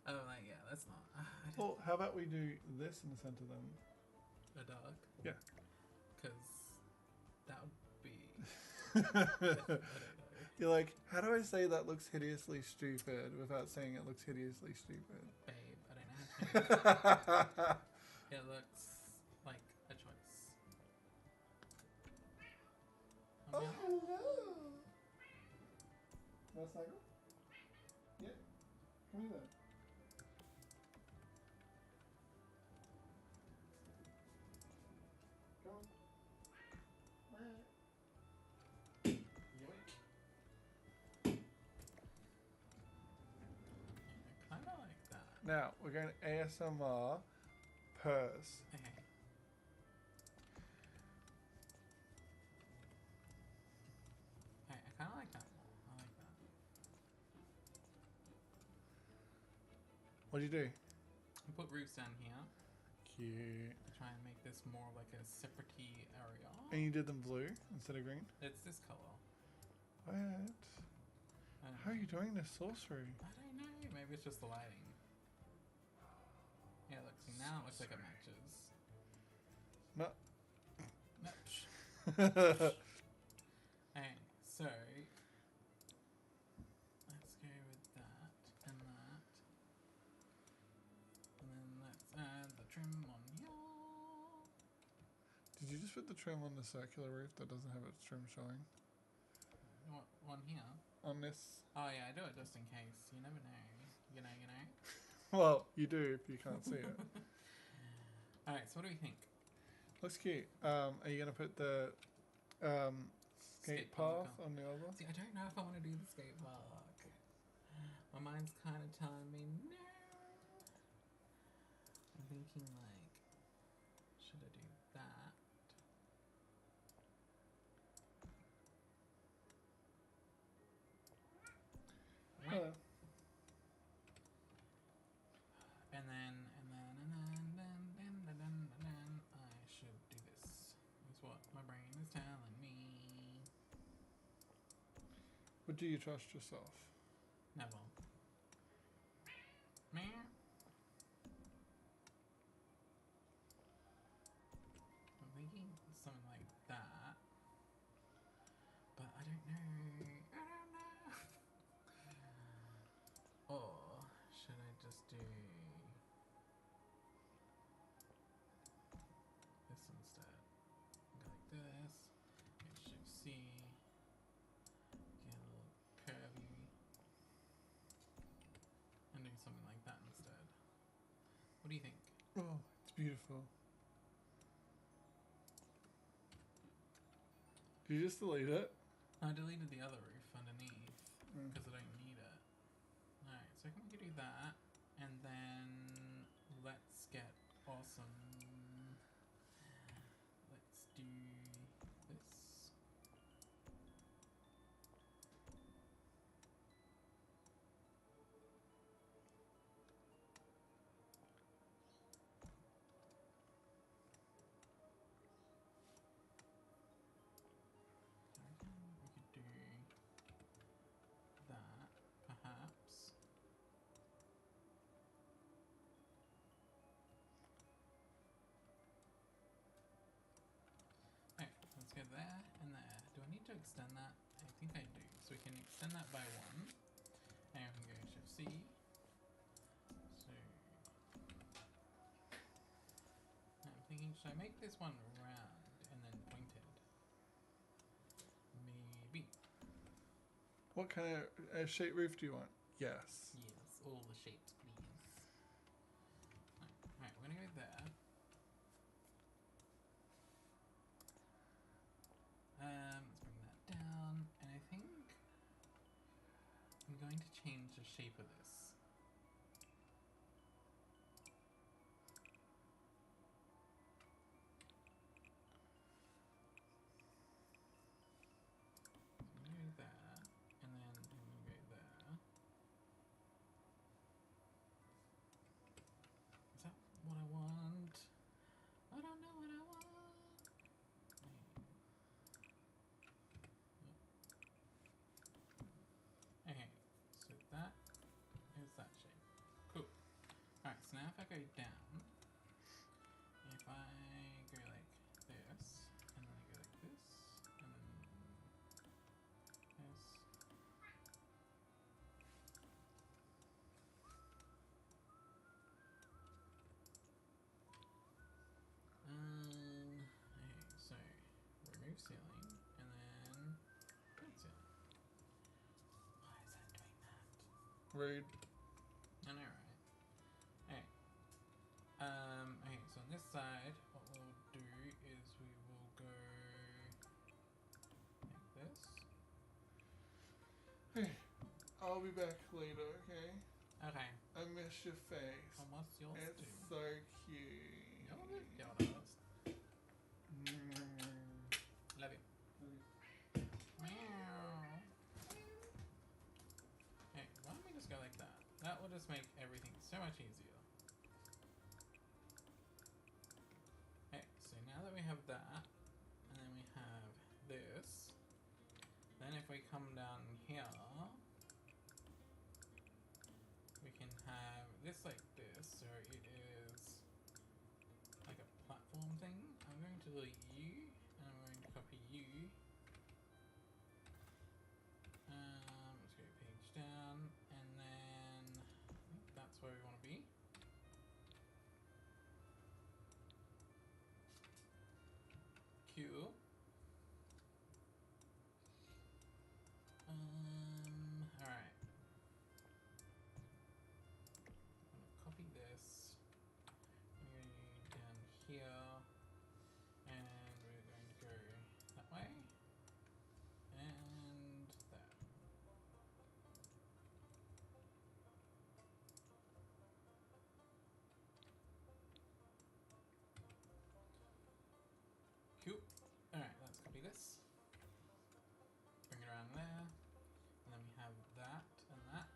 I'm like, yeah, that's not. Well, how about we do this in the center then? A dark. Yeah. Because that would be. I don't know. You're like, how do I say that looks hideously stupid without saying it looks hideously stupid? Babe, I don't know how to. It looks like a choice. Oh, hello. Want a snuggle? Yeah. Come here then. Go on. I kind of like that. Now, we're going to ASMR purrs. Okay. Okay, I kind of like that more. I like that. What do you do? I put roofs down here. Cute. Try and make this more like a separate area. And you did them blue instead of green? It's this color. What? How are you doing this sorcery? I don't know. Maybe it's just the lighting. Yeah, look. See, now it looks like it matches. No. Match. Okay, so let's go with that and that. And then let's add the trim on here. Did you just put the trim on the circular roof that doesn't have its trim showing? What one here? On this? Oh yeah, I do it just in case. You never know. You know. Well, you do if you can't see it. Alright, so what do we think? Looks cute. Are you going to put the skate path on the other? See, I don't know if I want to do the skate park. My mind's kind of telling me no. I'm thinking like, should I do that? Hello. And then I should do this. That's what my brain is telling me. But do you trust yourself? Never. Meh. I'm thinking something like that. But I don't know. Or should I just do this instead? Go like this. Hit Shift C. Get a little curvy. And do something like that instead. What do you think? Oh, it's beautiful. Did you just delete it? I deleted the other roof underneath because I don't need it. Alright, so I think we could do that, and then let's get awesome. Let's do this. I reckon we could do that, perhaps. need to extend that? I think I do. So we can extend that by 1. And we can go Shift C. So I'm thinking, should I make this one round and then pointed? Maybe. What kind of shape roof do you want? Yes. Yes, all the shapes, please. Alright, we're gonna go there. Let's bring that down, and I think I'm going to change the shape of this. So I'm gonna go there, and then I'm gonna go there. Is that what I want? I don't know what I want. Okay, so that is that shape. Cool. Alright, so now if I go down, if I go like this, and then I go like this, and then this. Okay, so remove ceiling, and then build ceiling. Why is that doing that? Rude. I know, right? Okay. Okay, so on this side, what we'll do is we will go like this. Hey, I'll be back later, okay? Okay. I miss your face. And what's yours It's do? so cute. Love you. Meow. Hey, why don't we just go like that? That will just make everything so much easier. Okay, so now that we have that, and then we have this, then if we come down here, we can have this like this, so it is like a platform thing. I'm going to delete you, and I'm going to copy you. Let's go page down, and then I think that's where we want to be. Cool. Alright. I'm gonna copy this. I'm going to go down here, and we're going to go that way, and that. Cool. Alright, let's copy this. Bring it around there. And then we have that and that.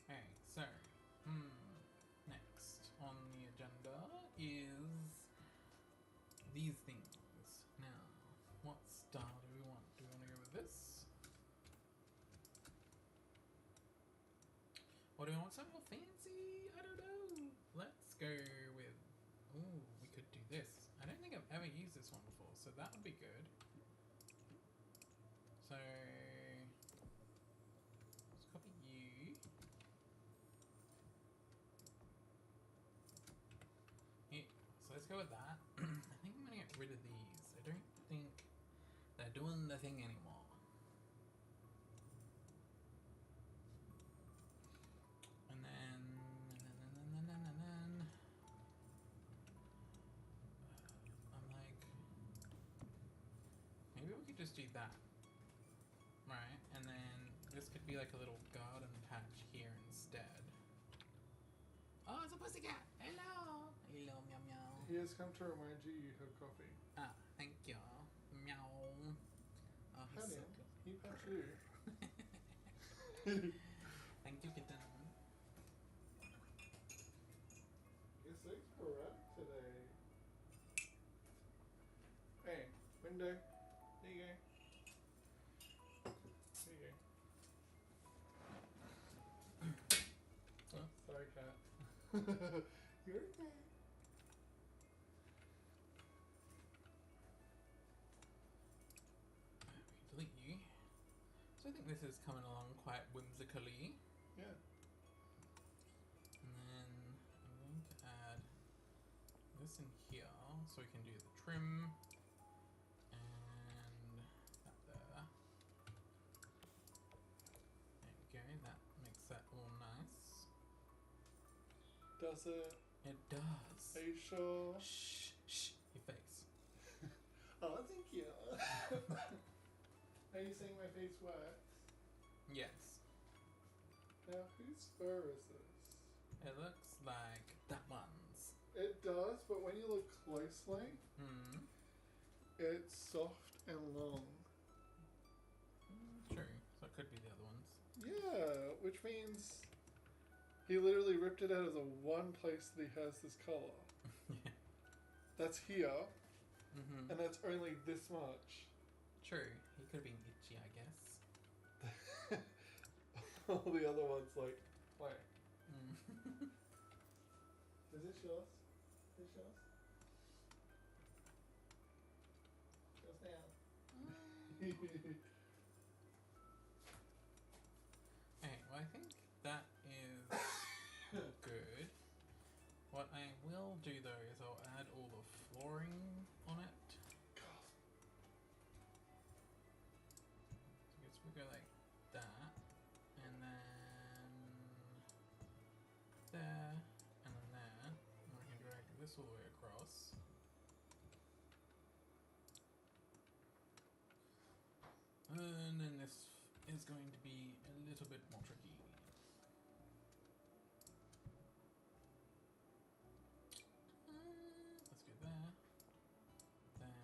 Alright, okay, so, next on the agenda is these things. Now, what style do we want? Do we want to go with this? Or do we want something more fancy? I don't know. Let's go with... Ooh, we could do this. I don't think I've ever used this one before, so that would be good. So... let's copy you. Yeah, so let's go with that. I think I'm gonna get rid of these. I don't think they're doing the thing anymore. And then I'm like, maybe we could just do that, right? And then this could be like a little garden patch here instead. Oh, it's a pussycat! Hello! Hello, meow meow. He has come to remind you you have coffee. Ah, thank you. Meow. Oh, pat so him. good. He pats you. Thank you, kitten. You're so sporadic today. Hey, window. There you go. There you go. Oh, sorry, cat. You're okay. Delete you. So I think this is coming along quite whimsically. Yeah. And then I'm going to add this in here so we can do the trim. And that there. There we go, that makes that all nice. Does it? It does. Are you sure? Shh, shh, your face. Oh, thank you. Are you saying my face works? Yes. Now, whose fur is this? It looks like that one's. It does, but when you look closely, it's soft and long. True. So it could be the other ones. Yeah, which means he literally ripped it out of the one place that he has this color. Yeah. That's here, Mm-hmm. and that's only this much. True. He could have been itchy, I guess. All the other ones, like, wait. Mm. Is this yours? Is this yours? Yours now. Okay, well I think that is good. What I will do though is I'll add all the flooring on it. So I guess we go like that, and then there, and then there, and we can drag this all the way across. And then this is going to be a little bit more tricky. Let's go there, there.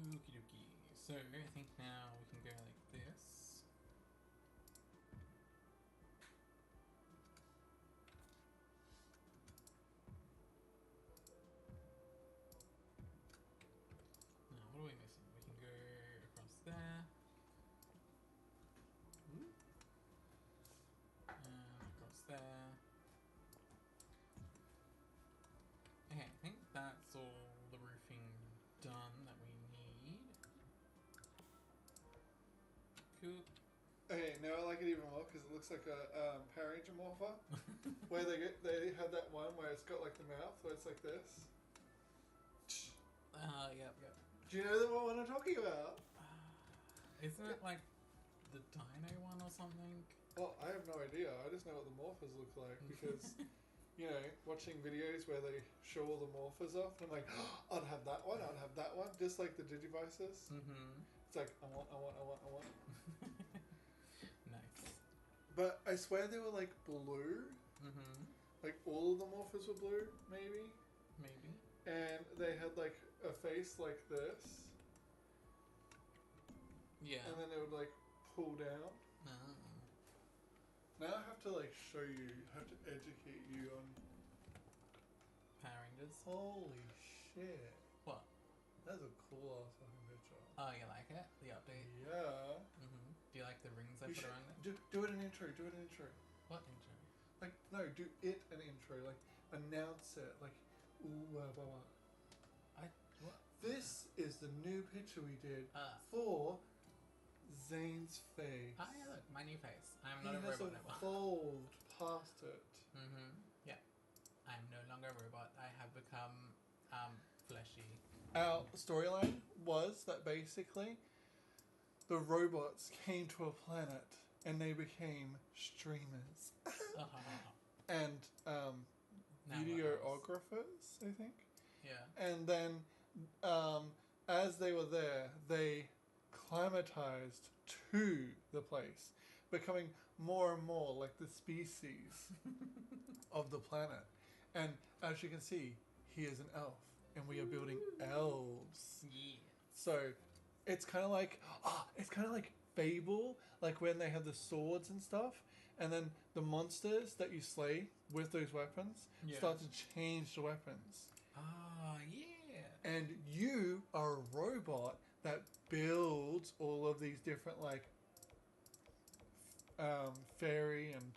Okie dokie. So I think now we can go like this. Now what are we missing? We can go across there. And across there. Okay, I think that's all the roofing done that we need. Cool. Okay, now I like it even more because it looks like a Power Ranger morpher. Where they have that one where it's got like the mouth where it's like this. Yep. Do you know the one I'm talking about? Isn't it like the dino one or something? Well, I have no idea. I just know what the morphers look like because, you know, watching videos where they show all the morphers off, and I'm like, oh, I'd have that one, I'd have that one, just like the Digivices. Mm-hmm. It's like, I want. Nice. But I swear they were like blue. Mm-hmm. Like all of the morphers were blue, maybe. Maybe. And they had like a face like this. Yeah. And then they would like pull down. Oh. Now I have to like show you, have to educate you on. Power Rangers. Holy shit. What? That's a cool ass fucking picture. Oh, you like it? The update? Yeah. Mm-hmm. Do you like like the rings I You put should around it. do it an intro. Do it an intro. What intro? Like no, do it an intro. Like announce it. Like ooh blah blah blah. What? This is the new picture we did Ah. for Zane's face. Ah, yeah, look, my new face. I'm He not a has robot anymore. evolved past it. Mm-hmm. Yeah. I'm no longer a robot. I have become fleshy. Our storyline was that basically the robots came to a planet and they became streamers and Now videographers, I think. Yeah. And then as they were there, they climatized to the place, becoming more and more like the species of the planet. And as you can see, he is an elf, and we are building elves. Yeah. So it's kind of like Fable, like when they have the swords and stuff, and then the monsters that you slay with those weapons start to change the weapons. Ah, yeah. And you are a robot that builds all of these different like fairy and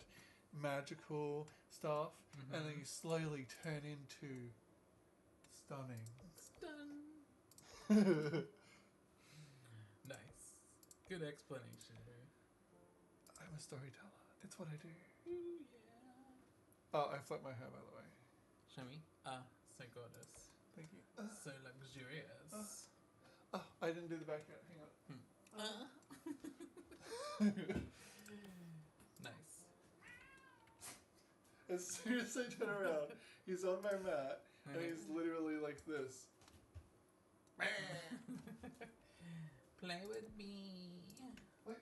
magical stuff, and then you slowly turn into stunning. Stun. Nice. Good explanation. I'm a storyteller. That's what I do. Ooh, yeah. Oh, I flipped my hair, by the way. Show me. Ah, so gorgeous. Thank you. So luxurious. Oh, I didn't do the back yet. Hang on. Nice. As soon as I turn around, he's on my mat, and he's literally like this. Play with me. Like,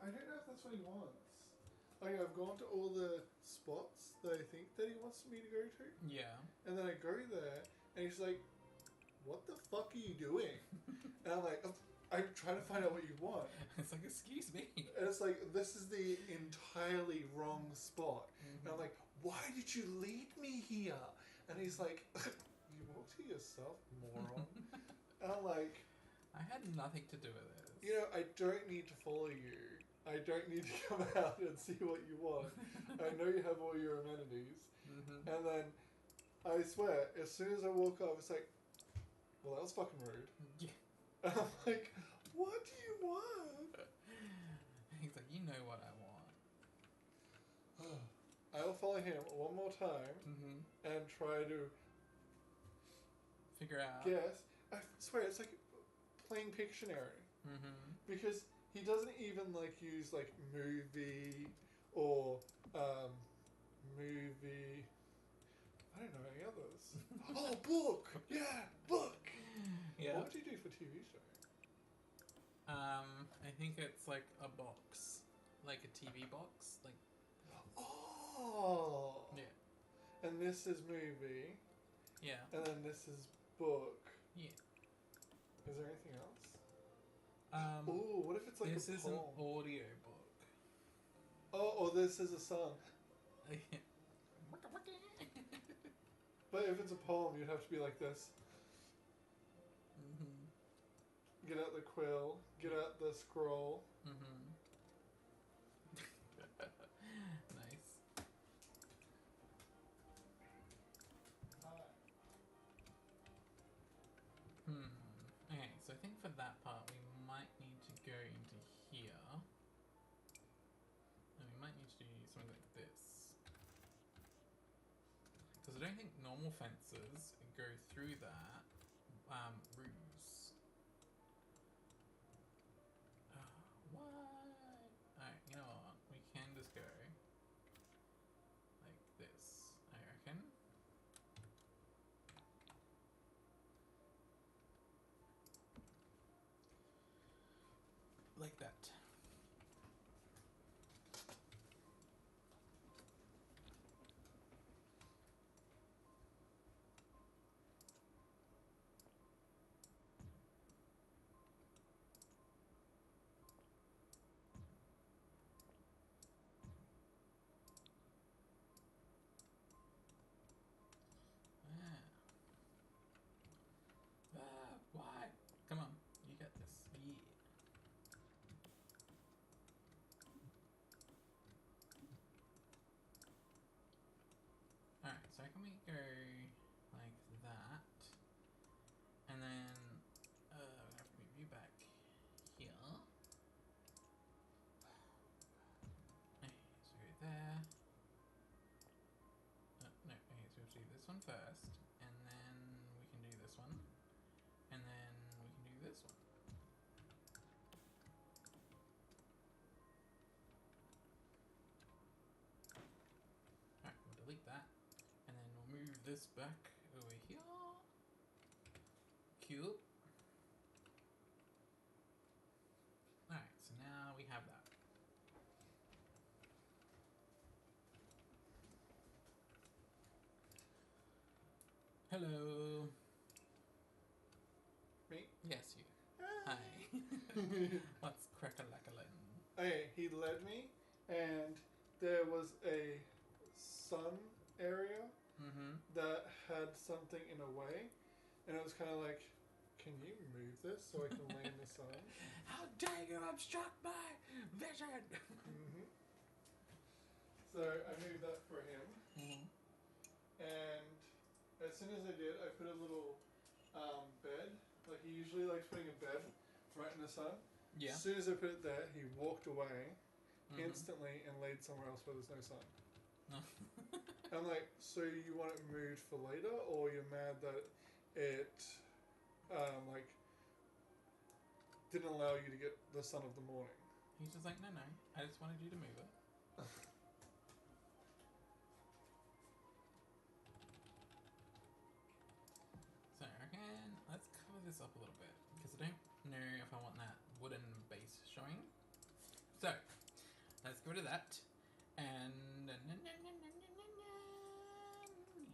I don't know if that's what he wants. Like, I've gone to all the spots that I think that he wants me to go to, Yeah. and then I go there, and he's like, "What the fuck are you doing?" And I'm like, I'm trying to find out what you want. It's like, excuse me. And it's like, this is the entirely wrong spot. And I'm like, why did you lead me here? And he's like, you walked here yourself, moron. And I'm like, I had nothing to do with this. you know, I don't need to follow you. I don't need to come out and see what you want. I know you have all your amenities. And then, I swear, as soon as I walk up, it's like, well, that was fucking rude. Yeah. And I'm like, what do you want? He's like, you know what I want. I will follow him one more time and try to Figure out. guess. I swear, it's like playing Pictionary. Because he doesn't even like use like movie or movie. I don't know any others. Oh, book! Yeah, book! Yeah. What would you do for TV show? I think it's like a box. Like a TV box. Like. Oh! Yeah. And this is movie. Yeah. And then this is book. Yeah. Is there anything else? Oh, what if it's like this a is an poem? audio book. Oh, or this is a song. But if it's a poem, you'd have to be like this. Get out the quill. Get out the scroll. Nice. Okay, so I think for that part we might need to go into here. And we might need to do something like this. Because I don't think normal fences go through that ruse. What? Alright, you know what? We can just go like this, I reckon. Like that. What? Come on, you got this. Yeah. So can we go like that? And then I'm gonna have to move you back here. Okay, so go there. No, okay, so we have to do this one first, and then we can do this one, and then we can do this one. Alright, we'll delete that, and then we'll move this back over here. Cute. Alright, so now we have that. Hello. Me? Yes, you. Hi. What's crack-a-lack-a-lin? Okay, he led me, and there was a sun area that had something in a way, and it was kind of like, can you move this so I can lay in the sun? How dare you obstruct my vision! So I moved that for him, and as soon as I did, I put a little bed. Like he usually likes putting a bed right in the sun. Yeah. As soon as I put it there, he walked away instantly and laid somewhere else where there's no sun. I'm like, so you want it moved for later, or you're mad that it like didn't allow you to get the sun of the morning? He's just like, no, I just wanted you to move it. So I reckon let's cover this up a little bit, because I don't know if I want that wooden base showing. So let's get rid of that, and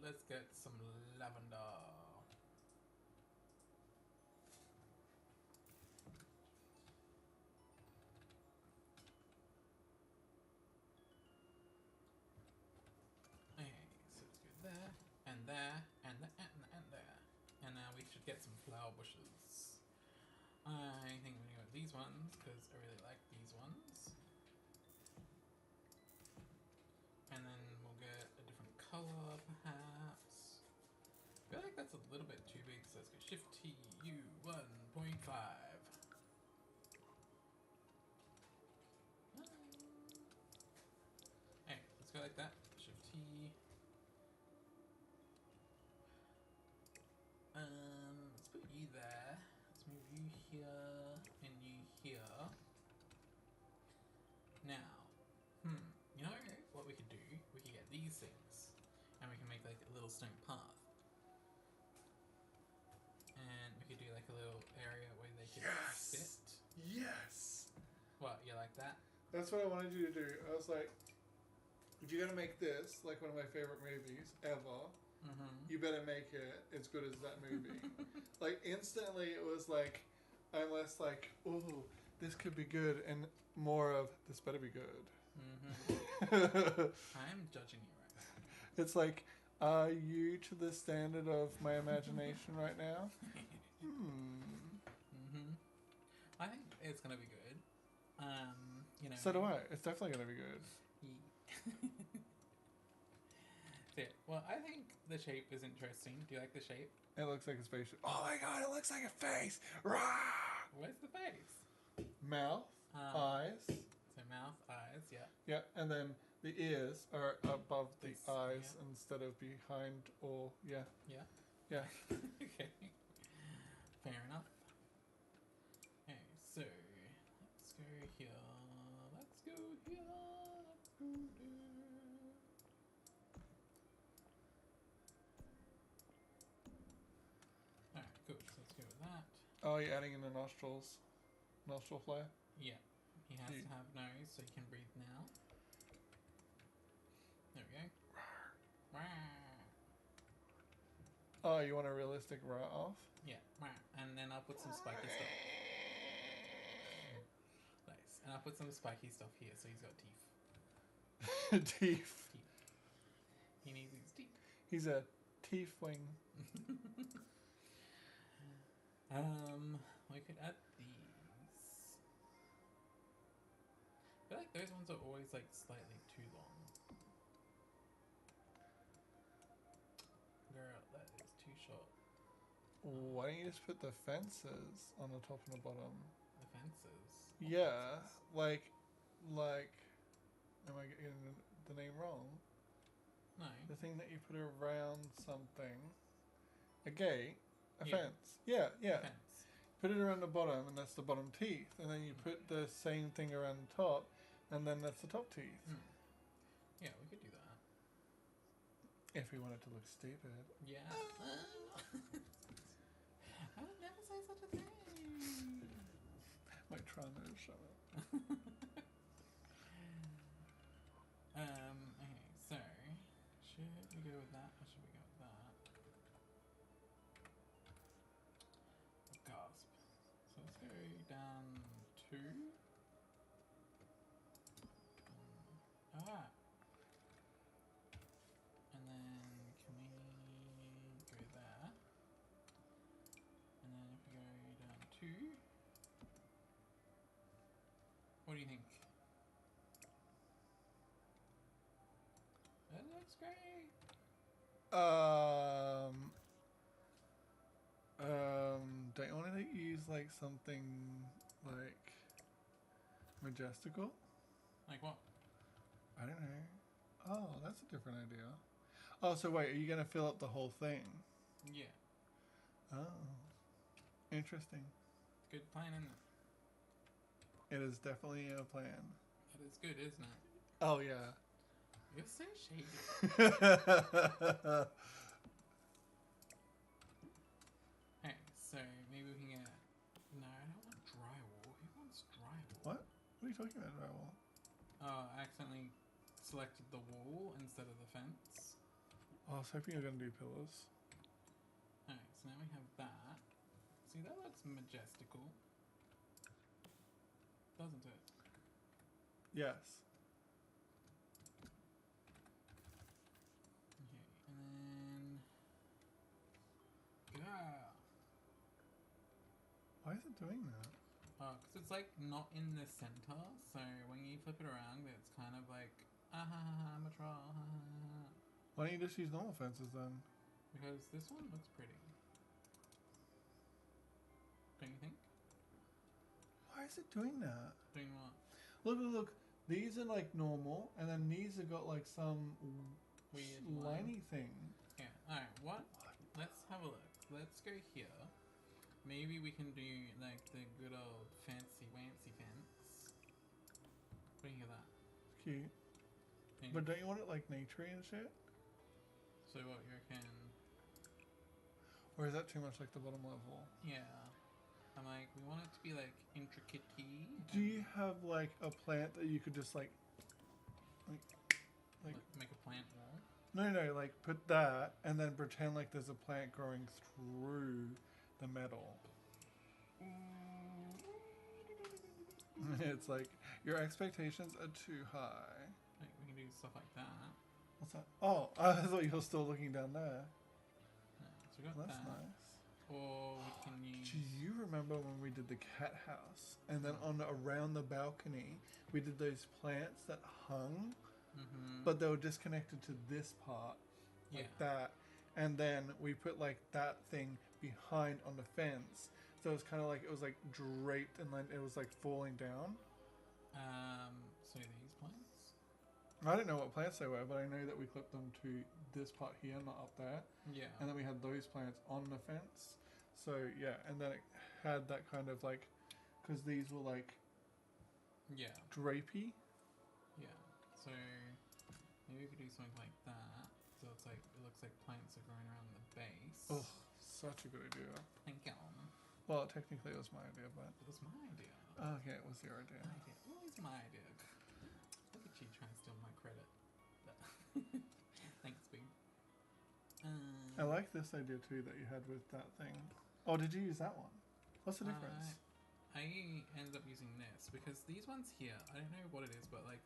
let's get some lavender. Okay, so let's go there, and there, and there, and there. And now we should get some flower bushes. I think we're gonna go with these ones, because I really like these ones. And then we'll get a different colour, perhaps. I feel like that's a little bit too big, so let's go Shift T, U 1.5. Hey, let's go like that. Shift T. Let's put you there. Let's move you here and you here. Now, you know what we could do? We could get these things, and we can make like a little stone path. And we could do like a little area where they could sit. Yes! What, you like that? That's what I wanted you to do. I was like, if you're gonna make this like one of my favorite movies ever, you better make it as good as that movie. Like instantly it was like, I'm less like, ooh, this could be good, and more of, this better be good. I'm judging you right now. It's like, are you to the standard of my imagination right now? I think it's gonna be good. You know. So do I. It's definitely gonna be good. So, yeah, well, I think the shape is interesting. Do you like the shape? It looks like a spaceship. Oh my god, it looks like a face! Rah! Where's the face? Mouth, eyes. So mouth, eyes, yeah. Yeah, and then the ears are above the This, eyes yeah. instead of behind or, yeah. Yeah? Yeah. Okay. Fair enough. Okay, so let's go here. Let's go here. Let's go there. Alright, cool. So let's go with that. Oh, you're adding in the nostrils. Nostril flare? Yeah. He has to have nose so he can breathe now. There we go. Oh, you want a realistic raw off? Yeah. And then I'll put some spiky stuff. Nice. And I'll put some spiky stuff here so he's got teeth. Teeth. He needs his teeth. He's a tiefling. We could add these. I feel like those ones are always like slightly too long. Why don't you just put the fences on the top and the bottom? The fences. Yeah, like, am I getting the name wrong? No. The thing that you put around something. A gate? A Yeah. fence? Yeah, yeah. Fence. Put it around the bottom, and that's the bottom teeth. And then you put the same thing around the top, and then that's the top teeth. Hmm. Yeah, we could do that. If we want it to look stupid. Yeah. I would never say such a thing. My trauma is shut up. Okay, so should we go with that or should we go with that? Gasp. So let's go down 2. Ah. And then can we go there? And then if we go down 2. What do you think? That looks great. Don't you want to use like something like majestical? Like what? I don't know. Oh, that's a different idea. Oh, so wait, are you gonna fill up the whole thing? Yeah. Oh, interesting. Good plan, isn't it? It is definitely a plan. That is good, isn't it? Oh yeah. You're so shady. Okay, so maybe we can get... No, I don't want drywall. Who wants drywall? What? What are you talking about, Raoul? Oh, I accidentally selected the wall instead of the fence. Oh, I was hoping you were gonna do pillars. Alright, so now we have that. See, that looks majestical. Doesn't it? Yes. Okay, and then... Yeah. Why is it doing that? Because it's like not in the center, so when you flip it around, it's kind of like, ah ha ha ha, I'm a troll, ha ha ha. Why don't you just use normal fences then? Because this one looks pretty. Don't you think? Why is it doing that? Doing what? Look, look, look. These are like normal, and then these have got like some Weird liney thing. Yeah, alright, what? Let's have a look. Let's go here. Maybe we can do like the good old fancy wancy fence. What do you think of that? Cute. Maybe. But don't you want it like naturey and shit? So what, you reckon? Or is that too much like the bottom level? Yeah. I'm like, we want it to be like intricate-y. Do you have like a plant that you could just like Make a plant wall? no, like put that and then pretend like there's a plant growing through the metal. It's like your expectations are too high. Like, we can do stuff like that. What's that? Oh, I thought you were still looking down there. Yeah, so we got Well, that's that. nice. Or we can use... Do you remember when we did the cat house and then on around the balcony we did those plants that hung, but they were disconnected to this part, like that, and then we put like that thing behind on the fence, so it was kind of like it was like draped and then it was like falling down. So these plants? I don't know what plants they were, but I know that we clipped them to this part here, not up there. Yeah. And then we had those plants on the fence. So yeah, and then it had that kind of like, because these were like Yeah. drapey. Yeah. So maybe we could do something like that. So it's like, it looks like plants are growing around the base. Oh, such a good idea. Thank you. Well, technically it was my idea, but It was my idea. okay, it was your idea. My idea. Always my idea. Look at you trying to steal my credit. Thanks, babe. I like this idea too that you had with that thing. Oh, did you use that one? What's the difference? I ended up using this because these ones here, I don't know what it is, but like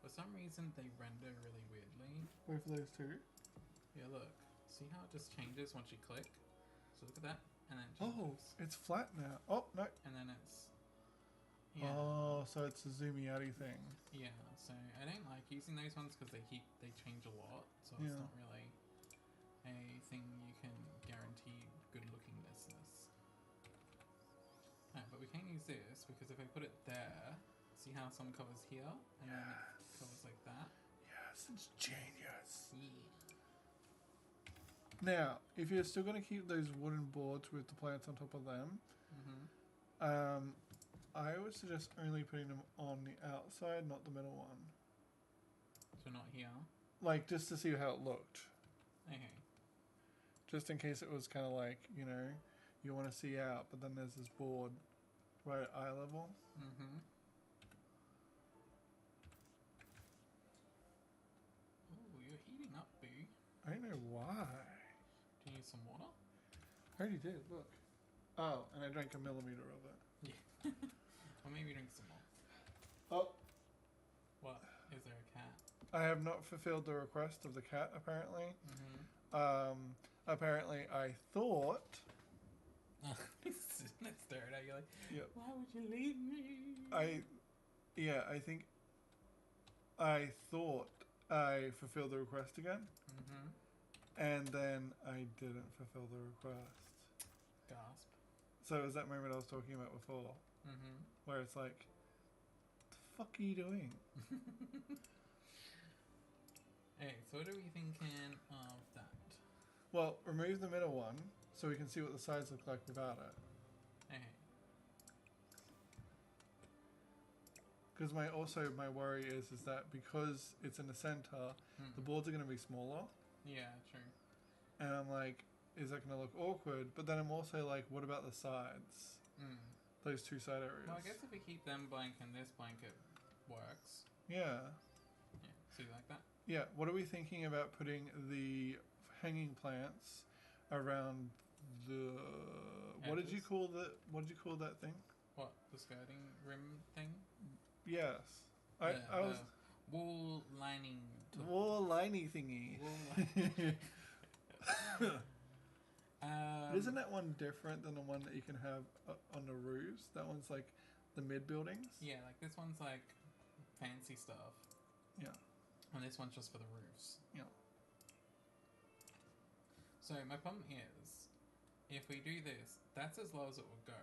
for some reason they render really weirdly. Both of those two? Yeah, look. See how it just changes once you click? So look at that, and then it Oh, changes. it's flat now. Oh, no. And then it's... Yeah. Oh, so it's a zoomy outy thing. Yeah, so I don't like using those ones because they change a lot, so it's Yeah. not really a thing you can guarantee good lookingness. Alright, but we can't use this because if I put it there, see how some covers here and then it covers like that? Yes, it's genius. Yeah. Now, if you're still going to keep those wooden boards with the plants on top of them, I would suggest only putting them on the outside, not the middle one. So not here? Like, just to see how it looked. Okay. Just in case it was kind of like, you know, you want to see out, but then there's this board right at eye level. Mm-hmm. Oh, you're heating up, boo. I don't know why. Do you need some water? I already did, look. Oh, and I drank a millimeter of it. Yeah. Or maybe drink some more. Oh. What? Is there a cat? I have not fulfilled the request of the cat, apparently. Mm-hmm. Apparently I thought... Let's stare at you like, Yep. why would you leave me? I thought I fulfilled the request again. Mm-hmm. And then I didn't fulfill the request. Gasp. So it was that moment I was talking about before. Mm-hmm. Where it's like, what the fuck are you doing? Hey, so what are we thinking of that? Well, remove the middle one so we can see what the sides look like without it. Okay. Because my worry is that because it's in the center, the boards are going to be smaller. Yeah, true. And I'm like, is that going to look awkward? But then I'm also like, what about the sides? Those two side areas. Well, I guess if we keep them blank and this blank, it works. Yeah. Yeah. So you like that? Yeah. What are we thinking about putting the hanging plants around the... What did you call that thing? What? The skirting rim thing? Yes. I was... Wool lining. Wool liney thingy. Isn't that one different than the one that you can have on the roofs? That one's like the mid buildings? Yeah, like this one's like fancy stuff. Yeah. And this one's just for the roofs. Yeah. So my problem is, if we do this, that's as low as it will go.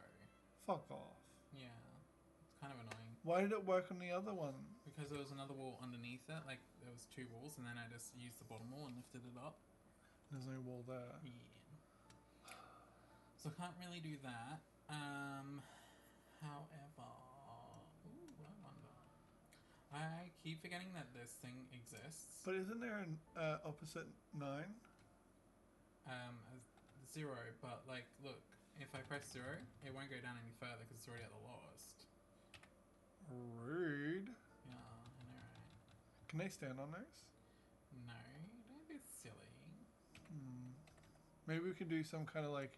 Fuck off. Yeah. It's kind of annoying. Why did it work on the other one? Because there was another wall underneath it, like there was two walls, and then I just used the bottom wall and lifted it up. There's no wall there. Yeah. So I can't really do that. However, ooh, I wonder. I keep forgetting that this thing exists. But isn't there an opposite 9? A 0, but like, look, if I press 0, it won't go down any further because it's already at the lowest. Rude. Yeah, I know, right? Can they stand on those? No, don't be silly. Maybe we could do some kind of like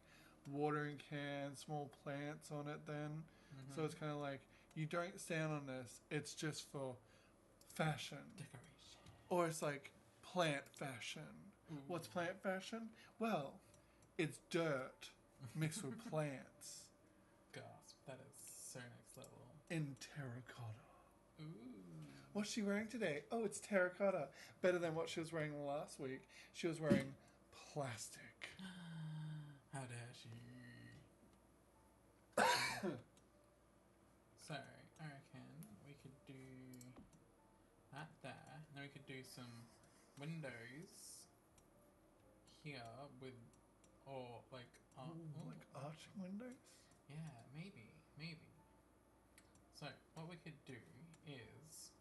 watering can, small plants on it then. So it's kind of like, you don't stand on this, it's just for fashion. Decoration. Or it's like plant fashion. What's plant fashion? Well, it's dirt mixed with plants. Gasp, that is so next level. In terracotta. Ooh. What's she wearing today? Oh, it's terracotta. Better than what she was wearing last week. She was wearing plastic. How dare she? So, I reckon we could do that there. Then we could do some windows here with, or like, like arching windows? Yeah, maybe. So, what we could do is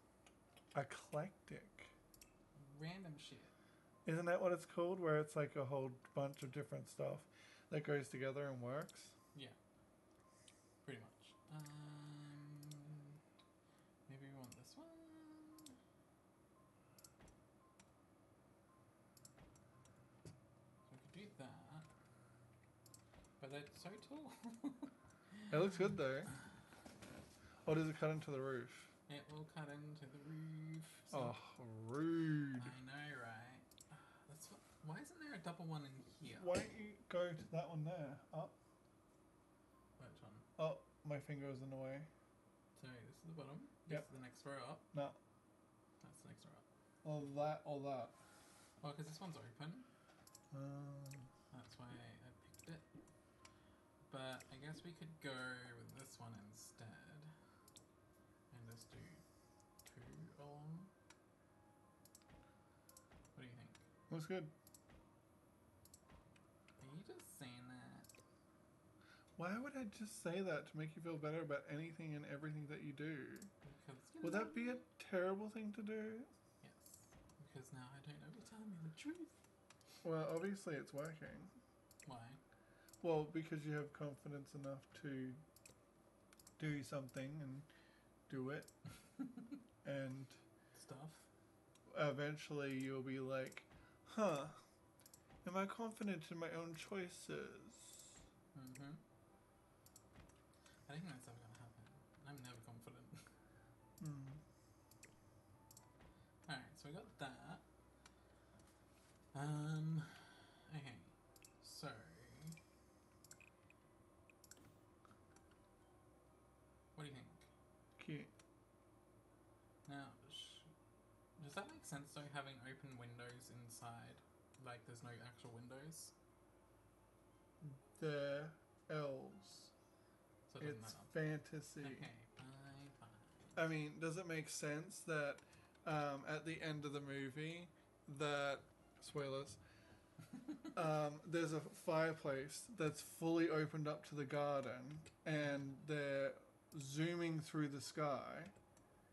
Eclectic. random shit. Isn't that what it's called? Where it's like a whole bunch of different stuff that goes together and works? Yeah. Pretty much. Maybe we want this one. So we could do that. But that's so tall. It looks good though. Or does it cut into the roof? It will cut into the roof. Oh, rude. I know, right? Why isn't there a double one in here? Why don't you go to that one there? Up. Which one? Oh, my finger was in the way. So this is the bottom. This Yep. is the next row up. No. That's the next row up. Or that or that. Well, because this one's open. That's why I picked it. But I guess we could go with this one instead. And just do 2 along. What do you think? Looks good. Are you just saying that? Why would I just say that to make you feel better about anything and everything that you do? Because Would that be a terrible thing to do? Yes. Because now I don't know you're telling me the truth. Well, obviously it's working. Why? Well, because you have confidence enough to do something and do it. And Stuff. eventually you'll be like, huh, am I confident in my own choices? Mm-hmm. I don't think that's ever gonna happen. I'm never confident. Alright, so we got that. Okay. So what do you think? Cute. Now, does that make sense though, having open windows inside? Like there's no actual windows? They're elves. So it doesn't It's matter. fantasy. Okay, fine. I mean, does it make sense that at the end of the movie that spoilers there's a fireplace that's fully opened up to the garden and they're zooming through the sky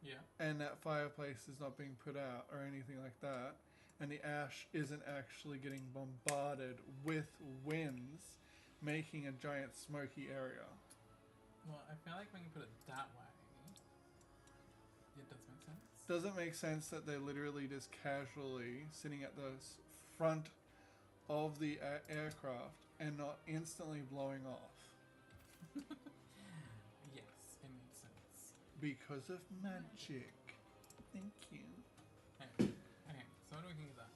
Yeah. and that fireplace is not being put out or anything like that and the ash isn't actually getting bombarded with winds making a giant smoky area. Well, I feel like when you put it that way, it does make sense. Does it make sense that they're literally just casually sitting at the front of the aircraft and not instantly blowing off? Yes, it makes sense. Because of magic. Thank you. Okay, so what do we think of that?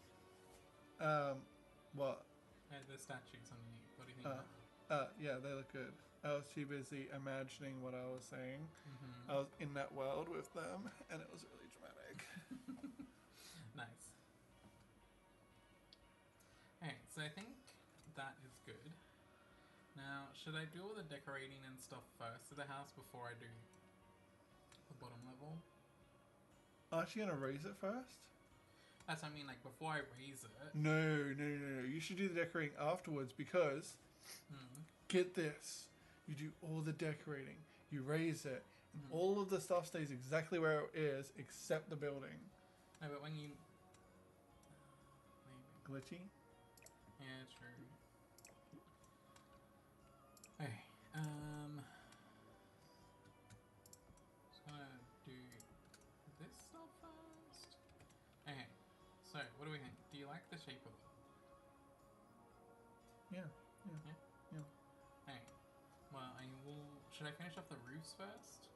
What? The statues underneath, what do you think of that? Yeah, they look good. I was too busy imagining what I was saying. Mm-hmm. I was in that world with them, and it was really dramatic. Nice. Okay, so I think that is good. Now, should I do all the decorating and stuff first to the house before I do the bottom level? Aren't you gonna raise it first? That's what I mean, like before I raise it. No. You should do the decorating afterwards because, get this, you do all the decorating, you raise it, and all of the stuff stays exactly where it is except the building. No, but when you... maybe. Glitchy? Yeah, true. Okay, just gonna do this stuff first. Okay, so what do we think? Do you like the shape of it? Yeah. Okay, well, I will... should I finish off the roofs first?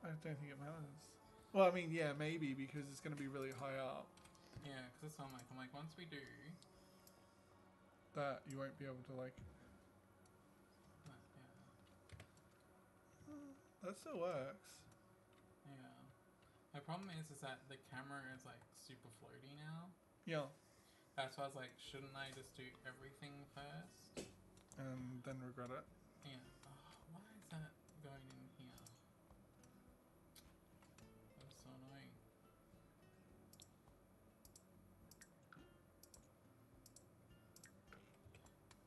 I don't think it matters. Well, I mean, yeah, maybe because it's going to be really high up. Yeah, because that's what I'm like, once we do... that you won't be able to, like... yeah. That still works. Yeah. My problem is that the camera is like super floaty now. Yeah. That's why I was like, shouldn't I just do everything first? And then regret it. Yeah. Oh, why is that going in here? That's so annoying.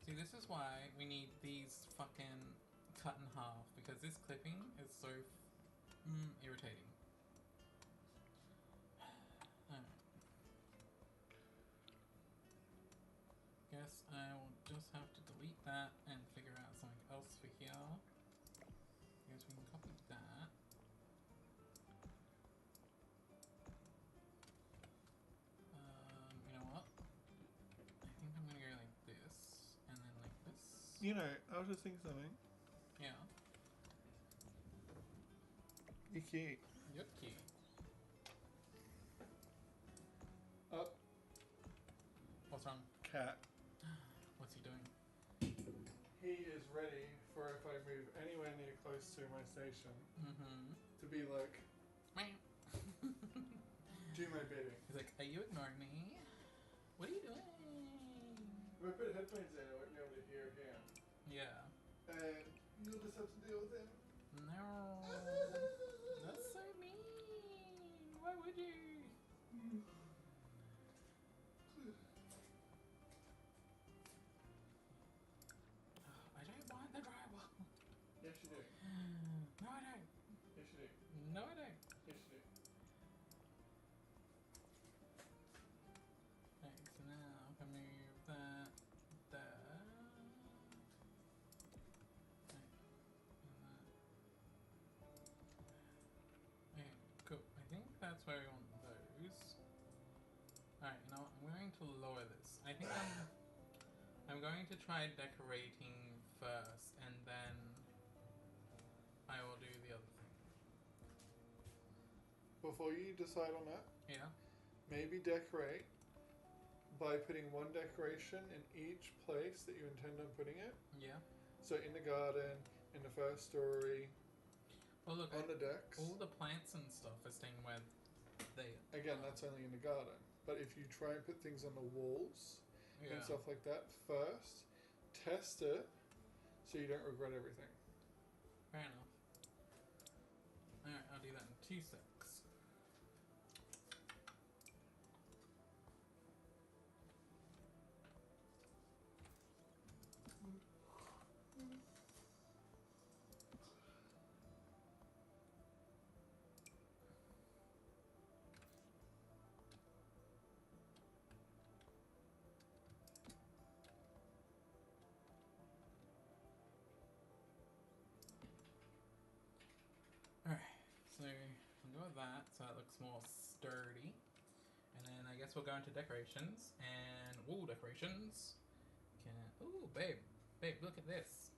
See, this is why we need these fucking cut in half, because this clipping is so irritating. Alright. Guess I will just have to delete that and figure out something else for here. Guess we can copy that. You know what? I think I'm gonna go like this, and then like this. You know, I was just thinking something. Yeah. You're cute. You're cute. Oh, What's wrong? cat. What's he doing? He is ready for if I move anywhere near close to my station to be like, do my bidding. He's like, are you ignoring me? What are you doing? If I put headphones in, I won't be able to hear him. Yeah. And you'll just have to deal with him. No. That's so mean. Why would you? I don't want the drywall. Yes, you do. No, I don't. Yes, you do. No, I don't. Yes, you do. Okay, so now I can move that there. Okay, and that. Okay, cool. I think that's where we want those. Alright, you know what? I'm going to lower this. I think I'm going to try decorating first, and then I will do the other thing. Before you decide on that, Yeah? maybe decorate by putting one decoration in each place that you intend on putting it. Yeah. So in the garden, in the first story, Well, look, on the decks. all the plants and stuff are staying where they Again, that's only in the garden. But if you try and put things on the walls yeah. and stuff like that first, test it so you don't regret everything. Fair enough. Alright, I'll do that in 2 secs. Alright, so I'll go with that so it looks more sturdy. And then I guess we'll go into decorations and wall decorations. Ooh, babe, look at this.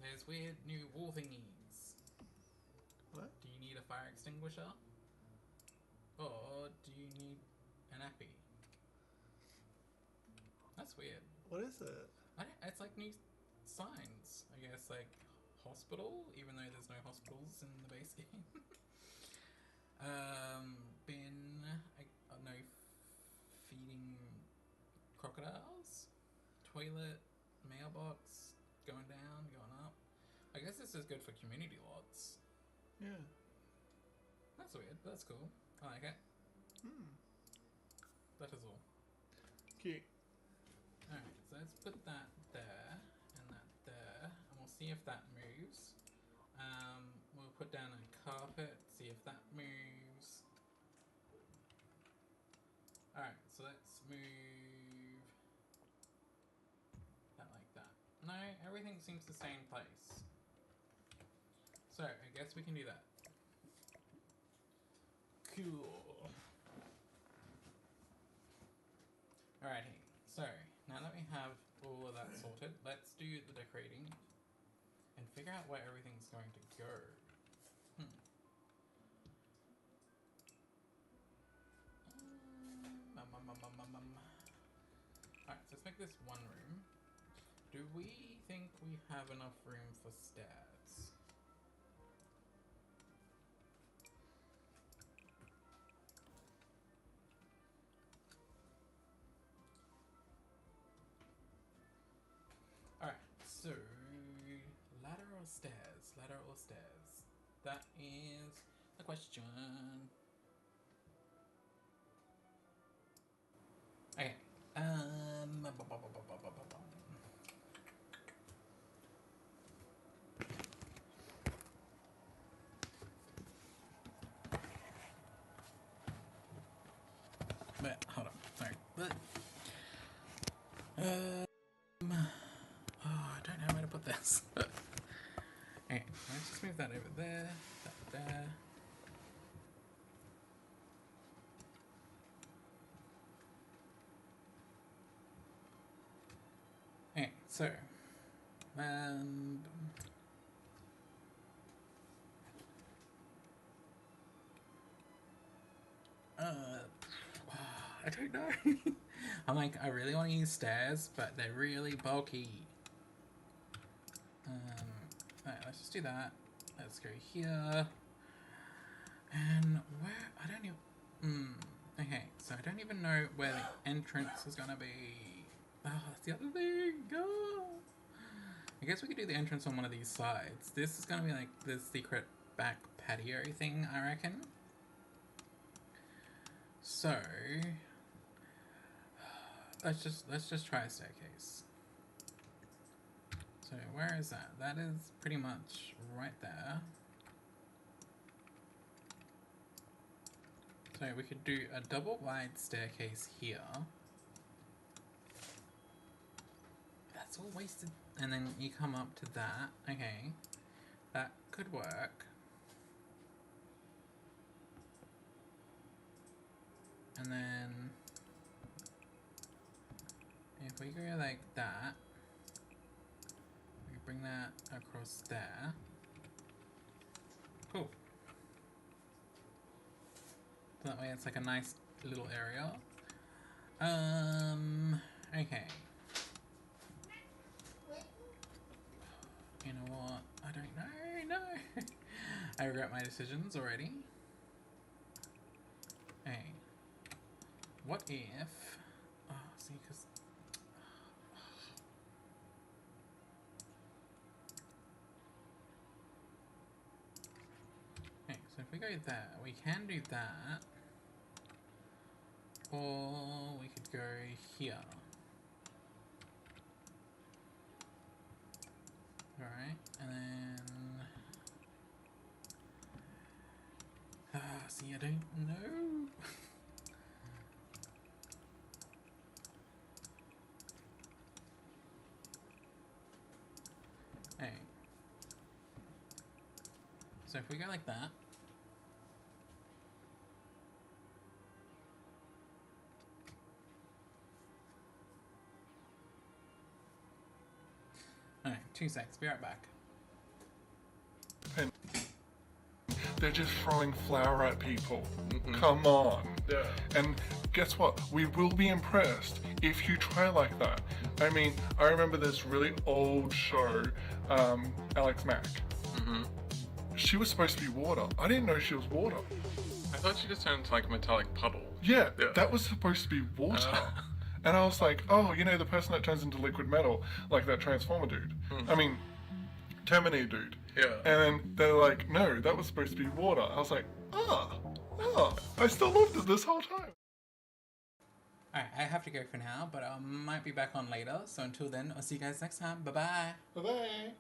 There's weird new wall thingies. What? Do you need a fire extinguisher? Or do you need an appy? That's weird. What is it? It's like new signs, I guess, like hospital, even though there's no hospitals in the base game. Bin, no feeding crocodiles, toilet, mailbox, going down, going up. I guess this is good for community lots. Yeah. That's weird, but that's cool. I like it. That is all. Cute. Alright, so let's put that there, and that there, and we'll see if that moves. We'll put down a carpet, see if that moves. Alright, so let's move that like that. No, everything seems to stay in place. So, I guess we can do that. Cool. Alrighty, so now that we have all of that sorted, let's do the decorating and figure out where everything's going to go. Alright, so let's make this one room. Do we think we have enough room for stairs? Alright, so ladder or stairs? Ladder or stairs? That is the question. Okay. Wait, hold on. Sorry. Oh, I don't know where to put this. Okay, let's just move that over there. That there. Okay, so I don't know. I'm like, I really want to use stairs, but they're really bulky. Alright, let's just do that. Let's go here. And where? I don't even... Okay, so I don't even know where the entrance is gonna be. Oh, that's the other thing. Oh. I guess we could do the entrance on one of these sides. This is gonna be like the secret back patio thing, I reckon. So let's just try a staircase. So where is that? That is pretty much right there. So we could do a double wide staircase here. That's all wasted. And then you come up to that. Okay. That could work. And then if we go like that, we bring that across there. Cool. So that way it's like a nice little area. Okay. You know what? I don't know. No. I regret my decisions already. Hey. What if... Oh, see, because... Okay, so if we go there, we can do that. Or we could go here. Alright, and then... see, I don't know. Hey. So if we go like that. Alright, 2 secs, be right back. And they're just throwing flour at people. Come on. Yeah. And guess what? We will be impressed if you try like that. I mean, I remember this really old show, Alex Mack. She was supposed to be water. I didn't know she was water. I thought she just turned into like a metallic puddle. Yeah, that was supposed to be water. And I was like, oh, you know, the person that turns into liquid metal, like that Transformer dude. I mean, Terminator dude. Yeah. And then they're like, no, that was supposed to be water. I was like, I still loved it this whole time. Alright, I have to go for now, but I might be back on later. So until then, I'll see you guys next time. Bye-bye. Bye-bye.